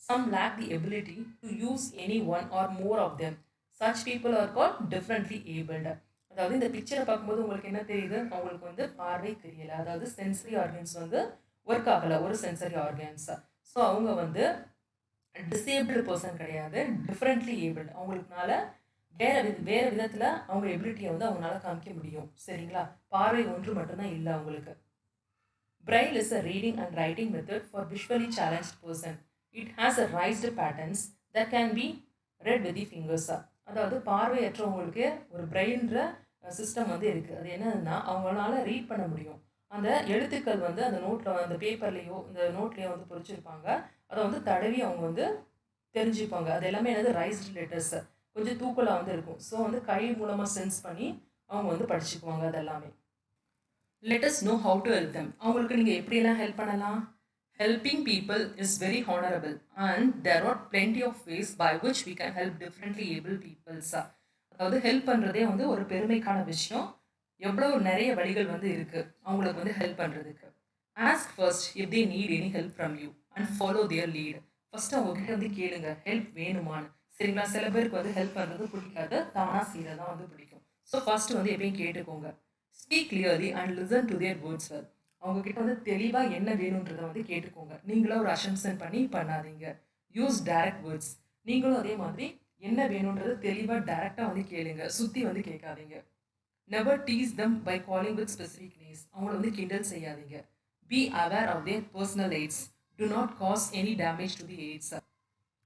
Some lack the ability to use any one or more of them. Such people are called differently abled. அதாவது இந்த பிக்சரை பார்க்கும்போது உங்களுக்கு என்ன தெரியுது, அவங்களுக்கு வந்து பார்வை தெரியல, அதாவது சென்சரி ஆர்கன்ஸ் வந்து ஒர்க் ஆகலை, ஒரு சென்சரி ஆர்கன்ஸ். ஸோ அவங்க வந்து டிசேபிள்டு பர்சன் கிடையாது, டிஃப்ரெண்ட்லி ஏபிள்டு. அவங்களுக்குனால வேறு விதத்தில் அவங்க எபிலிட்டியை வந்து அவங்களால காமிக்க முடியும், சரிங்களா? பார்வை ஒன்று மட்டும்தான் இல்லை அவங்களுக்கு. Braille is a reading and writing method for visually challenged person. It has a raised patterns that can be read with the fingers. அதாவது பார்வையற்றவங்களுக்கு ஒரு பிரெயின்ற சிஸ்டம் வந்து இருக்குது. அது என்னதுன்னா அவங்களால ரீட் பண்ண முடியும். அந்த எழுத்துக்கள் வந்து அந்த நோட்டில் அந்த பேப்பர்லேயோ இந்த நோட்லேயோ வந்து பொறிச்சிருப்பாங்க. அதை வந்து தடவி அவங்க வந்து தெரிஞ்சுப்பாங்க. அது எல்லாமே என்னது ரைஸ்டு லெட்டர்ஸ். கொஞ்சம் தூக்கலா வந்து இருக்கும். ஸோ வந்து கை மூலமா சென்ஸ் பண்ணி அவங்க வந்து படிச்சுக்குவாங்க அது எல்லாமே. Let us know how to help them. அவங்களுக்கு நீங்கள் எப்படியெல்லாம் ஹெல்ப் பண்ணலாம்? Helping people is very honourable and there are plenty of ways by which we can help differently abled பீப்புள்ஸா. அதாவது ஹெல்ப் பண்ணுறதே வந்து ஒரு பெருமைக்கான விஷயம். எவ்வளோ நிறைய வழிகள் வந்து இருக்குது அவங்களுக்கு வந்து ஹெல்ப் பண்ணுறதுக்கு. Ask first if they need any help from you and follow their lead. First அவங்க கிட்ட வந்து கேளுங்க ஹெல்ப் வேணுமான்னு. சரிங்களா? சில பேருக்கு வந்து ஹெல்ப் பண்ணுறது பிடிக்காது, தானாக செய்யறதான் வந்து பிடிக்கும். ஸோ ஃபர்ஸ்ட் வந்து எப்பயும் கேட்டுக்கோங்க. Speak clearly and listen to their words well. அவங்க கிட்ட வந்து தெளிவாக என்ன வேணுன்றதை வந்து கேட்டுக்கோங்க. நீங்களும் ஒரு அசம்ஷன் பண்ணி பண்ணாதீங்க. Use direct words. நீங்களும் அதே மாதிரி என்ன வேணுன்றது தெளிவாக டைரக்டாக வந்து கேளுங்க, சுற்றி வந்து கேட்காதீங்க. Never tease them by calling with specific names. அவங்கள வந்து கிண்டல் செய்யாதீங்க. Be aware of their personal aids. Do not cause any damage to the aids.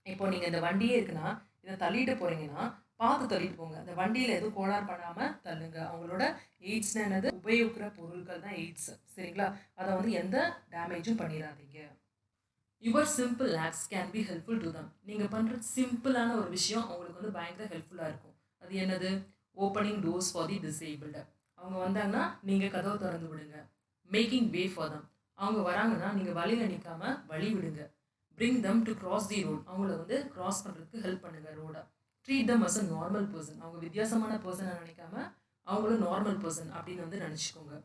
இப்போ நீங்கள் இந்த வண்டியே இருக்குன்னா இதை தள்ளிட்டு போகிறீங்கன்னா பார்த்து தள்ளிட்டு போங்க. அந்த வண்டியில் எதுவும் கோளாறு பண்ணாமல் தள்ளுங்க. அவங்களோட எய்ட்ஸ்னா என்னது? உபயோகிக்கிற பொருட்கள் தான் எய்ட்ஸ். சரிங்களா? அதை வந்து எந்த டேமேஜும் பண்ணிடாதீங்க. Your simple acts can be helpful to them. நீங்கள் பண்ணுற சிம்பிளான ஒரு விஷயம் அவங்களுக்கு வந்து பயங்கர ஹெல்ப்ஃபுல்லாக இருக்கும். அது என்னது? Opening doors for the disabled. அவங்க வந்தாங்கன்னா நீங்கள் கதவை திறந்து விடுங்க. Making way for them. அவங்க வராங்கன்னா நீங்கள் வழியில் நிற்காம வழி விடுங்க. Bring them to cross the road. அவங்கள வந்து கிராஸ் பண்ணுறதுக்கு ஹெல்ப் பண்ணுங்க ரோட. Treat them as a normal person. அவங்க வித்தியாசமான பர்சனை நினைக்காம அவங்களும் நார்மல் பர்சன் அப்படின்னு வந்து நினச்சிக்கோங்க.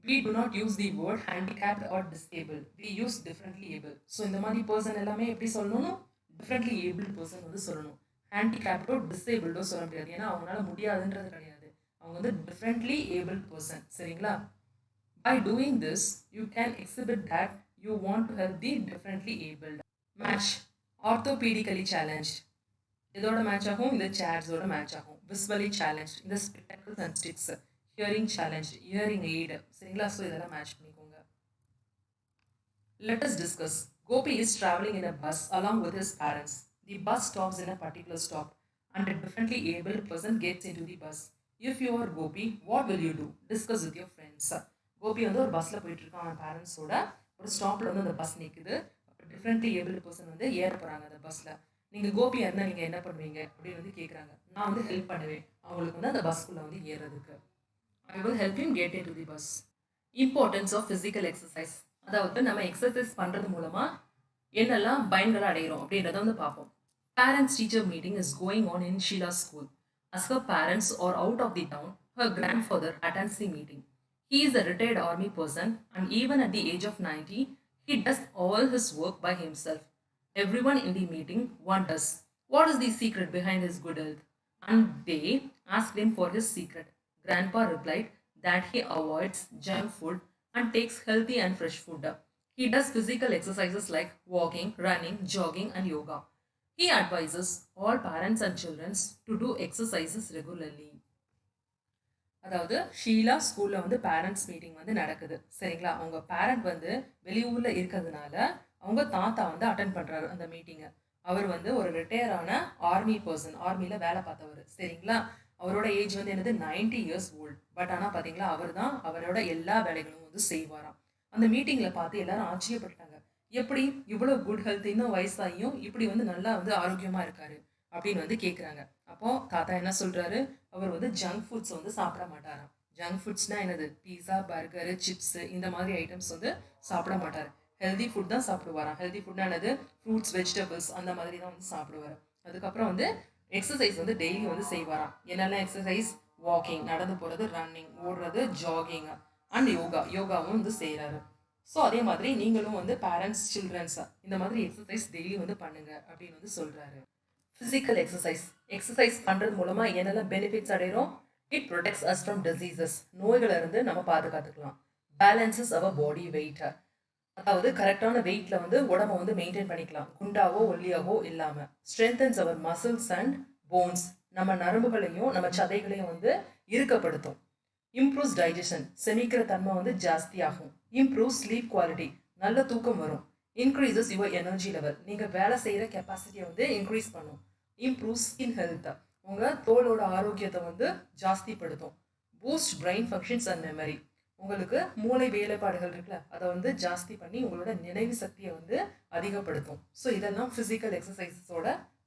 We do not use the word handicapped or disabled. We use differently able. So இந்த மாதிரி பர்சன் எல்லாமே எப்படி சொல்லணும்? டிஃப்ரெண்ட்லி ஏபிள் பர்சன் வந்து சொல்லணும். ஹேண்டிகேப்டோ டிசேபிள்டோ சொல்ல முடியாது. ஏன்னா அவங்களால முடியாதுன்றது கிடையாது. அவங்க வந்து டிஃப்ரெண்ட்லி ஏபிள் பர்சன். சரிங்களா? By doing this you can exhibit that you want to help the differently abled. Match orthopedically challenge. இதோட மேட்ச் ஆகும், இந்த சேர்ஸோட மேட்ச் ஆகும். விஸ்வலி சேலஞ்ச், இந்த spectacles and sticks. Hearing challenge, hearing aid. சரிங்களா? So இதெல்லாம் match பண்ணிக்கோங்க. Let us discuss. Gopi is traveling in a bus along with his parents. The bus stops in a particular stop and a differently abled person gets into the bus. If you are Gopi, what will you do? Discuss with your friends. Gopi வந்து ஒரு பஸ்ஸில் போயிட்டுருக்கான். அவன் பேரண்ட்ஸோட ஒரு ஸ்டாப்பில் வந்து அந்த bus நிற்குது. டிஃப்ரெண்ட்லி ஏபிள் பர்சன் வந்து ஏற போகிறாங்க அந்த பஸ்ஸில். நீங்கள் கோபியாக இருந்தால் நீங்கள் என்ன பண்ணுவீங்க அப்படின்னு வந்து கேட்குறாங்க. நான் வந்து ஹெல்ப் பண்ணுவேன் அவங்களுக்கு வந்து அந்த பஸ்க்குள்ளே வந்து ஏறுறதுக்கு. I will help him get into the bus. Importance of physical exercise. அதாவது நம்ம எக்ஸசைஸ் பண்ணுறது மூலமாக என்னெல்லாம் பயன்களை அடைகிறோம் அப்படின்றத வந்து பார்ப்போம். Parents teacher meeting is going on in Sheila's school. As her parents are out of the town, her grandfather attends the meeting. He is a retired army person and even at the age of 90, he does all his work by himself. Everyone in the meeting wonders what is the secret behind his good health, and they asked him for his secret. Grandpa replied that he avoids junk food and takes healthy and fresh food. He does physical exercises like walking, running, jogging, and yoga. He advises all parents and children to do exercises regularly. அதாவது ஷீலா ஸ்கூலில் வந்து parents meeting வந்து நடக்குது. சரிங்களா? அவங்க parent வந்து வெளியூரில் இருக்கிறதுனால அவங்க தாத்தா வந்து அட்டன் பண்ணுறாரு அந்த மீட்டிங்கை. அவர் வந்து ஒரு ரிட்டையரான ஆர்மி பர்சன், ஆர்மியில் வேலை பார்த்தவர். சரிங்களா? அவரோட ஏஜ் வந்து என்னது 90 இயர்ஸ் ஓல்டு. பட் ஆனால் பார்த்தீங்களா அவர் தான் அவரோட எல்லா வேலைகளும் வந்து செய்வாராம். அந்த மீட்டிங்கில் பார்த்து எல்லாரும் ஆச்சரியப்பட்டாங்க. எப்படி இவ்வளோ குட் ஹெல்த், இன்னும் வயசாகியும் இப்படி வந்து நல்லா வந்து ஆரோக்கியமாக இருக்காரு அப்படின்னு வந்து கேட்குறாங்க. அப்போது தாத்தா என்ன சொல்கிறாரு? அவர் வந்து ஜங்க் ஃபுட்ஸ் வந்து சாப்பிட மாட்டாராம். ஜங்க் ஃபுட்ஸ்னால் என்னது? பீஸா, பர்கரு, சிப்ஸு இந்த மாதிரி ஐட்டம்ஸ் வந்து சாப்பிட மாட்டார். ஹெல்தி ஃபுட் தான் சாப்பிடுவாராம். ஹெல்தி ஃபுட்னா என்னது? ஃப்ரூட்ஸ், வெஜிடபிள்ஸ் அந்த மாதிரி தான் வந்து சாப்பிடுவார். அதுக்கப்புறம் வந்து எக்ஸசைஸ் வந்து டெய்லி வந்து செய்வாராம். என்னெல்லாம் எக்ஸசைஸ்? வாக்கிங், நடந்து போகிறது, ரன்னிங், ஓடுறது, ஜாகிங் அண்ட் யோகாவும் வந்து செய்கிறாரு. ஸோ அதே மாதிரி நீங்களும் வந்து பேரண்ட்ஸ், சில்ட்ரன்ஸ் இந்த மாதிரி எக்ஸசைஸ் டெய்லி வந்து பண்ணுங்க அப்படின்னு வந்து சொல்கிறாரு. ஃபிசிக்கல் எக்ஸசைஸ் பண்ணுறது மூலமாக என்னெல்லாம் பெனிஃபிட்ஸ் அடைகிறோம்? It protects as from diseases. நோய்களிலிருந்து நம்ம பாதுகாத்துக்கலாம். பேலன்சஸ் அவர் பாடி வெயிட்டை. அதாவது கரெக்டான வெயிட்டில் வந்து உடம்பை வந்து மெயின்டைன் பண்ணிக்கலாம், குண்டாவோ ஒல்லியாவோ இல்லாமல். Strengthens our muscles and bones. நம்ம நரம்புகளையும் நம்ம சதைகளையும் வந்து இறுக்கப்படுத்தும். Improves digestion. செமிக்கிற தன்மை வந்து ஜாஸ்தி ஆகும். Improve sleep quality. நல்ல தூக்கம் வரும். Increases your energy level. நீங்கள் வேலை செய்கிற கெப்பாசிட்டியை வந்து இன்க்ரீஸ் பண்ணும். Improve skin health. உங்கள் தோலோட ஆரோக்கியத்தை வந்து ஜாஸ்திப்படுத்தும். Boost brain functions and memory. உங்களுக்கு மூளை வேலைப்பாடுகள் இருக்குல்ல அதை வந்து ஜாஸ்தி பண்ணி உங்களோட நினைவு சக்தியை வந்து அதிகப்படுத்தும். ஸோ இதெல்லாம் ஃபிசிக்கல் எக்ஸசைஸஸோட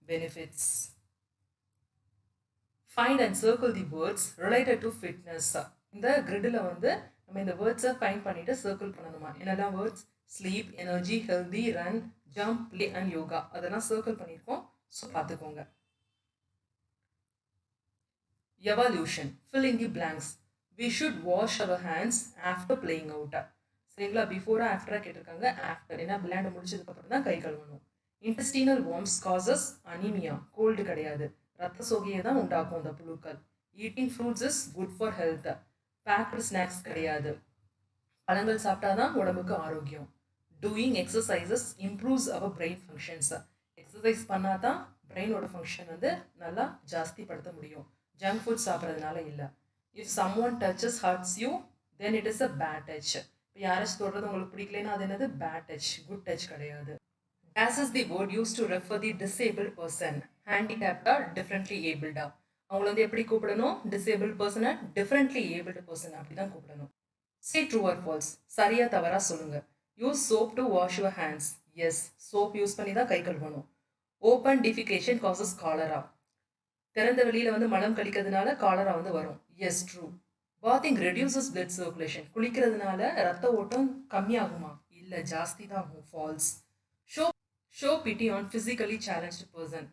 benefits. Find and circle the words related to fitness. இந்த கிரிட்டில் வந்து நம்ம இந்த வேர்ட்ஸை ஃபைண்ட் பண்ணிட்டு சர்க்கிள் பண்ணணுமா. என்னெல்லாம் words? Sleep, energy, healthy, run, jump, play and yoga. அதெல்லாம் சர்க்கிள் பண்ணியிருக்கோம். ஸோ பார்த்துக்கோங்க. Evolution, fill in the blanks. We should wash our hands after playing out. சரிங்களா? பிஃபோரா ஆஃப்டரா கேட்டிருக்காங்க. ஆஃப்டர், ஏன்னா விளையாண்டு முடிச்சதுக்கு அப்புறம் தான் கை கழுவணும். Intestinal worms causes anaemia, cold கிடையாது, ரத்த சோகையை தான் உண்டாக்கும் இந்த புழுக்கள். Eating fruits is good for health. Baked snacks கிடையாது. பழங்கள் சாப்பிட்டா தான் உடம்புக்கு ஆரோக்கியம். Doing exercises improves our brain functions. Exercise பண்ணால் தான் பிரெயினோட ஃபங்க்ஷன் வந்து நல்லா ஜாஸ்திப்படுத்த முடியும். ஜங்க் ஃபுட் சாப்பிட்றதுனால இல்லை. If someone touches hurts you then it is a bad touch. இப்போ யாராச்சும் தொடுறது உங்களுக்கு பிடிக்கலன்னா அது என்னது? பேட் டச், குட் டச் கிடையாது. This is the word use to refer the disable person. ஹேண்டிகேப்டா, டிஃப்ரெண்ட்லி ஏபிள்டா. அவங்கள வந்து எப்படி கூப்பிடணும்? டிசேபிள் பர்சனை டிஃப்ரெண்ட்லி ஏபிள்டு பர்சன் அப்படி தான் கூப்பிடணும். சே ட்ரூ ஆர் ஃபால்ஸ், சரியா தவறா சொல்லுங்க. Use soap to wash your hands. Yes, soap use பண்ணி தான் கை கழுவணும். Open defecation causes cholera. திறந்த வெளியில வந்து மலம் கழிக்கிறதுனால காலரா வந்து வரும். Yes, true. Bathing reduces blood circulation. குளிக்கிறதுனால ரத்த ஓட்டம் கம்மியாகுமா? இல்லை, ஜாஸ்தி தான் ஆகும். False. Show pity on physically challenged person.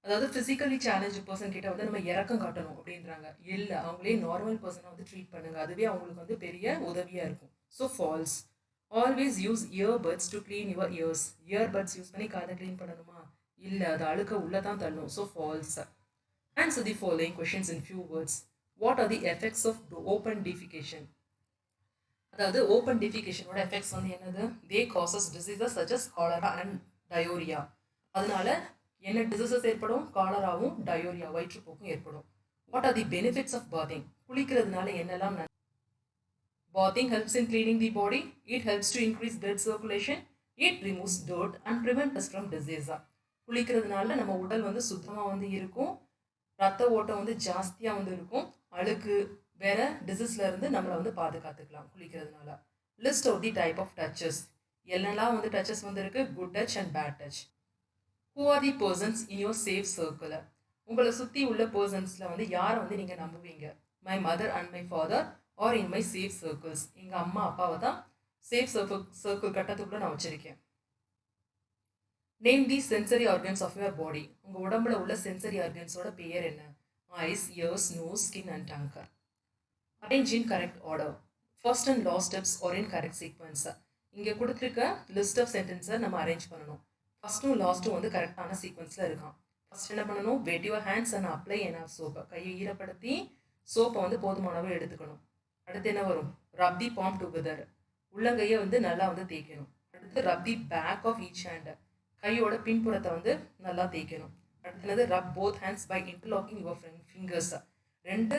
அதாவது ஃபிசிக்கலி சேலஞ்சு பர்சன் கிட்ட வந்து நம்ம இறக்கம் காட்டணும் அப்படின்றாங்க. இல்லை, அவங்களே நார்மல் பர்சனை வந்து ட்ரீட் பண்ணுங்க, அதுவே அவங்களுக்கு வந்து பெரிய உதவியாக இருக்கும். So false. Always use earbuds to clean your ears. Earbuds use பண்ணி காதை க்ளீன் பண்ணணுமா? இல்லை, அது அழுக்க உள்ளே தான் தள்ளும். So false. Answer the following questions in few words. What are the effects of open defecation? அதாவது ஓப்பன் டிஃபிகேஷனோட எஃபெக்ட்ஸ் வந்து என்னது? They causes diseases such as cholera and diarrhoea. அதனால என்ன டிசீசஸ் ஏற்படும்? காலராவும் டயோரியா, வயிற்றுப்போக்கும் ஏற்படும். What are the benefits of bathing? குளிக்கிறதுனால என்னெல்லாம்? Bathing helps in cleaning the body. It helps to increase blood circulation. It removes dirt and prevent us from diseases. குளிக்கிறதுனால நம்ம உடல் வந்து சுத்தமாக வந்து இருக்கும், ரத்த ஓட்டம் வந்து ஜாஸ்தியாக வந்து இருக்கும், அழுக்கு வேற டிசீஸ்ல இருந்து நம்மளை வந்து பாதுகாத்துக்கலாம் குளிக்கிறதுனால. List of the type of touches. என்னெல்லாம் வந்து டச்சஸ் வந்து இருக்கு? Good touch and bad touch. Who are the persons in your safe circle? உங்களை சுற்றி உள்ள பர்சன்ஸில் வந்து யாரை வந்து நீங்கள் நம்புவீங்க? My mother and my father are in my safe circles. எங்கள் அம்மா அப்பாவை தான் சேஃப் சர்க்கிள் கட்டத்துக்குள்ளே நான் வச்சுருக்கேன். Name the sensory organs of your body. உங்கள் உடம்புல உள்ள சென்சரி ஆர்கன்ஸோட பெயர் என்ன? Eyes, ears, nose, skin and tongue. Arrange in correct order. First and last steps are in correct sequence. இங்கே கொடுத்துருக்க லிஸ்ட் ஆஃப் சென்டென்ஸை நம்ம அரேஞ்ச் பண்ணணும். ஃபர்ஸ்ட்டும் லாஸ்ட்டும் வந்து கரெக்டான சீக்வன்ஸில் இருக்கான். ஃபர்ஸ்ட் என்ன பண்ணணும்? Wet your hands and apply enough சோப்பை. கையை ஈரப்படுத்தி சோப்பை வந்து போதுமானவை எடுத்துக்கணும். அடுத்து என்ன வரும்? Rub the palm together. உள்ளங்கையை வந்து நல்லா வந்து தேய்க்கணும். அடுத்து rub the back of each hand. கையோட பின்புறத்தை வந்து நல்லா தேய்க்கணும். அடுத்தது rub both hands by interlocking your fingers. ரெண்டு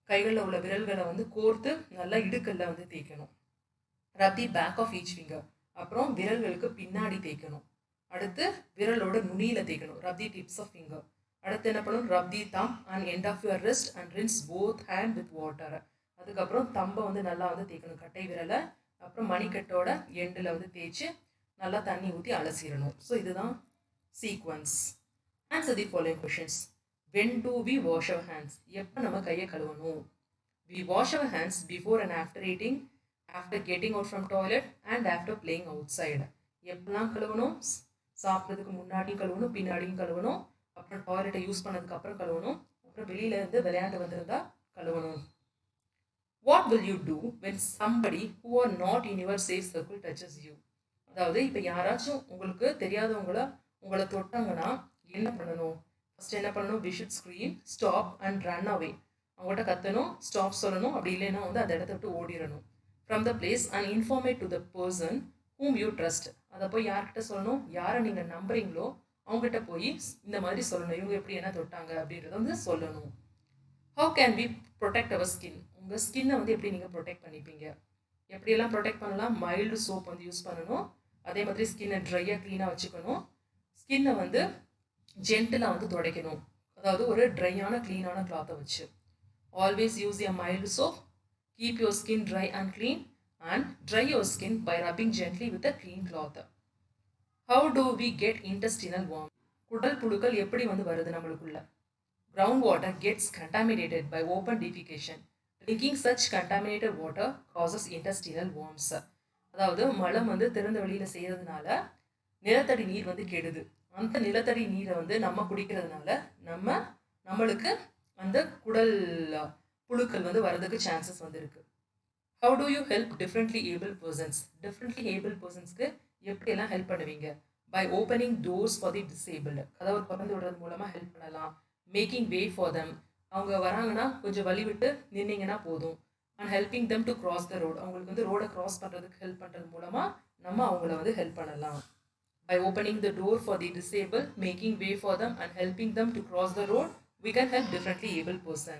கைகளில் உள்ள விரல்களை வந்து கோர்த்து நல்லா இடுக்கல்ல வந்து தேய்க்கணும். Rub the back of each finger. அப்புறம் விரல்களுக்கு பின்னாடி தேய்க்கணும். அடுத்து விரலோட நுனியில் தேய்க்கணும். Rub the tips of finger. அடுத்து என்ன பண்ணணும்? Rub the thumb and end of your wrist and rinse both hand with water. அதுக்கப்புறம் தம்பை வந்து நல்லா வந்து தேய்க்கணும், கட்டை விரலை. அப்புறம் மணிக்கட்டோட எண்டில் வந்து தேய்ச்சி நல்லா தண்ணி ஊற்றி அலசிடணும். ஸோ இதுதான் sequence. Answer the following questions. When do we wash our hands? எப்போ நம்ம கையை கழுவணும்? We wash our hands before and after eating, after getting out from toilet and after playing outside. எப்பெல்லாம் கழுவணும்? சாப்பிட்றதுக்கு முன்னாடியும் கழுவணும், பின்னாடியும் கழுவணும், அப்புறம் டாய்லெட்டை யூஸ் பண்ணதுக்கு அப்புறம் கழுவணும், அப்புறம் வெளியில இருந்து விளையாண்டு வந்திருந்தா கழுவணும். What will you do when somebody who are not in your safe circle touches you? அதாவது இப்போ யாராச்சும் உங்களுக்கு உங்களை தொட்டாங்கன்னா என்ன பண்ணணும்? ஃபர்ஸ்ட் என்ன பண்ணணும்? We should scream, stop and run away. அவங்கள்ட்ட கத்தணும், ஸ்டாப் சொல்லணும், அப்படி இல்லைன்னா வந்து அந்த இடத்த விட்டு ஓடிடணும். From the place and informate to the person whom you trust. அதை போய் யார்கிட்ட சொல்லணும்? யாரை நீங்கள் நம்புறீங்களோ அவங்ககிட்ட போய் இந்த மாதிரி சொல்லணும், இவங்க எப்படி என்ன தொட்டாங்க அப்படின்றத வந்து சொல்லணும். How can we protect our skin? உங்கள் ஸ்கின்னை வந்து எப்படி நீங்கள் ப்ரொடெக்ட் பண்ணிப்பீங்க? எப்படியெல்லாம் ப்ரொடெக்ட் பண்ணலாம்? மைல்டு சோப் வந்து யூஸ் பண்ணணும். அதே மாதிரி ஸ்கின்னை ட்ரையாக க்ளீனாக வச்சுக்கணும். ஸ்கின்னை வந்து ஜென்டிலாக வந்து துடைக்கணும், அதாவது ஒரு ட்ரையான க்ளீனான கிளாத்தை வச்சு. Always use a mild soap. keep your skin dry and clean, and dry your skin by rubbing gently with a clean cloth. How do we get intestinal worms? குடல் புழுக்கள் எப்படி வந்து வருது நம்மளுக்குள்ள? Groundwater gets contaminated by open defecation. Drinking such contaminated water causes intestinal worms. அதாவது மலம் வந்து திறந்த வெளியில செய்யறதுனால நிலத்தடி நீர் வந்து கெடுது. அந்த நிலத்தடி நீரை வந்து நம்ம குடிக்கிறதுனால நம்மளுக்கு அந்த குடல் புழுக்கள் வந்து வரதுக்கு சான்சஸ் வந்து இருக்கு. How do you help differently able persons? Differently able personsக்கு எப்படியெல்லாம் ஹெல்ப் பண்ணுவீங்க? By opening doors for the disabled. கதவை திறந்து விடுறது மூலமா ஹெல்ப் பண்ணலாம். Making way for them. அவங்க வராங்கன்னா கொஞ்சம் வழி விட்டு நின்னீங்கன்னா போதும். And helping them to cross the road. அவங்களுக்கு வந்து ரோடை கிராஸ் பண்ணுறதுக்கு ஹெல்ப் பண்ணுறது மூலமாக நம்ம அவங்கள வந்து ஹெல்ப் பண்ணலாம். By opening the door for the disabled, making way for them and helping them to cross the road, we can help differently able person.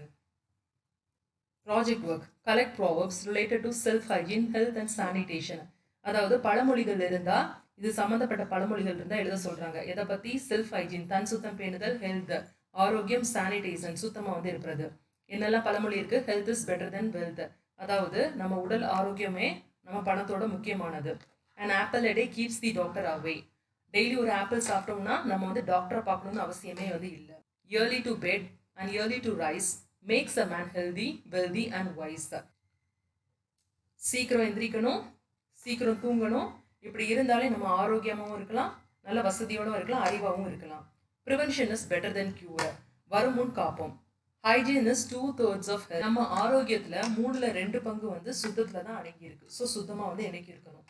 Project work. Collect proverbs related to self-hygiene, health and sanitation. அதாவது பழமொழிகள் இருந்தால் இது சம்மந்தப்பட்ட பழமொழிகள் இருந்தால் எழுத சொல்கிறாங்க. எதை பற்றி? செல்ஃப் ஹைஜீன், தன் சுத்தம் பேணுதல், ஹெல்த் ஆரோக்கியம், சானிடைசன் சுத்தமாக வந்து இருக்கிறது. என்னெல்லாம் பழமொழி இருக்குது? Health is better than wealth, அதாவது நம்ம உடல் ஆரோக்கியமே நம்ம பணத்தோட முக்கியமானது. And apple a day keeps the doctor away. Daily ஒரு ஆப்பிள் சாப்பிட்டோம்னா நம்ம வந்து டாக்டரை பார்க்கணும்னு அவசியமே வந்து இல்லை. Early to bed and early to rise makes a man healthy, wealthy and wise. சீக்கிரம் எந்திரிக்கணும், சீக்கிரம் தூங்கணும். இப்படி இருந்தாலே நம்ம ஆரோக்கியமாகவும் இருக்கலாம், நல்ல வசதியோடும் இருக்கலாம், அறிவாகவும் இருக்கலாம். Prevention is better than cure. வரும் முன் காப்போம். Hygiene is 2/3 of health. நம்ம ஆரோக்கியத்தில் 3/2 பங்கு வந்து சுத்தத்தில் தான் அடங்கி இருக்கு. ஸோ சுத்தமாக வந்து என்னைக்கு இருக்கணும்.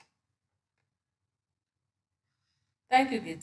Thank you kids.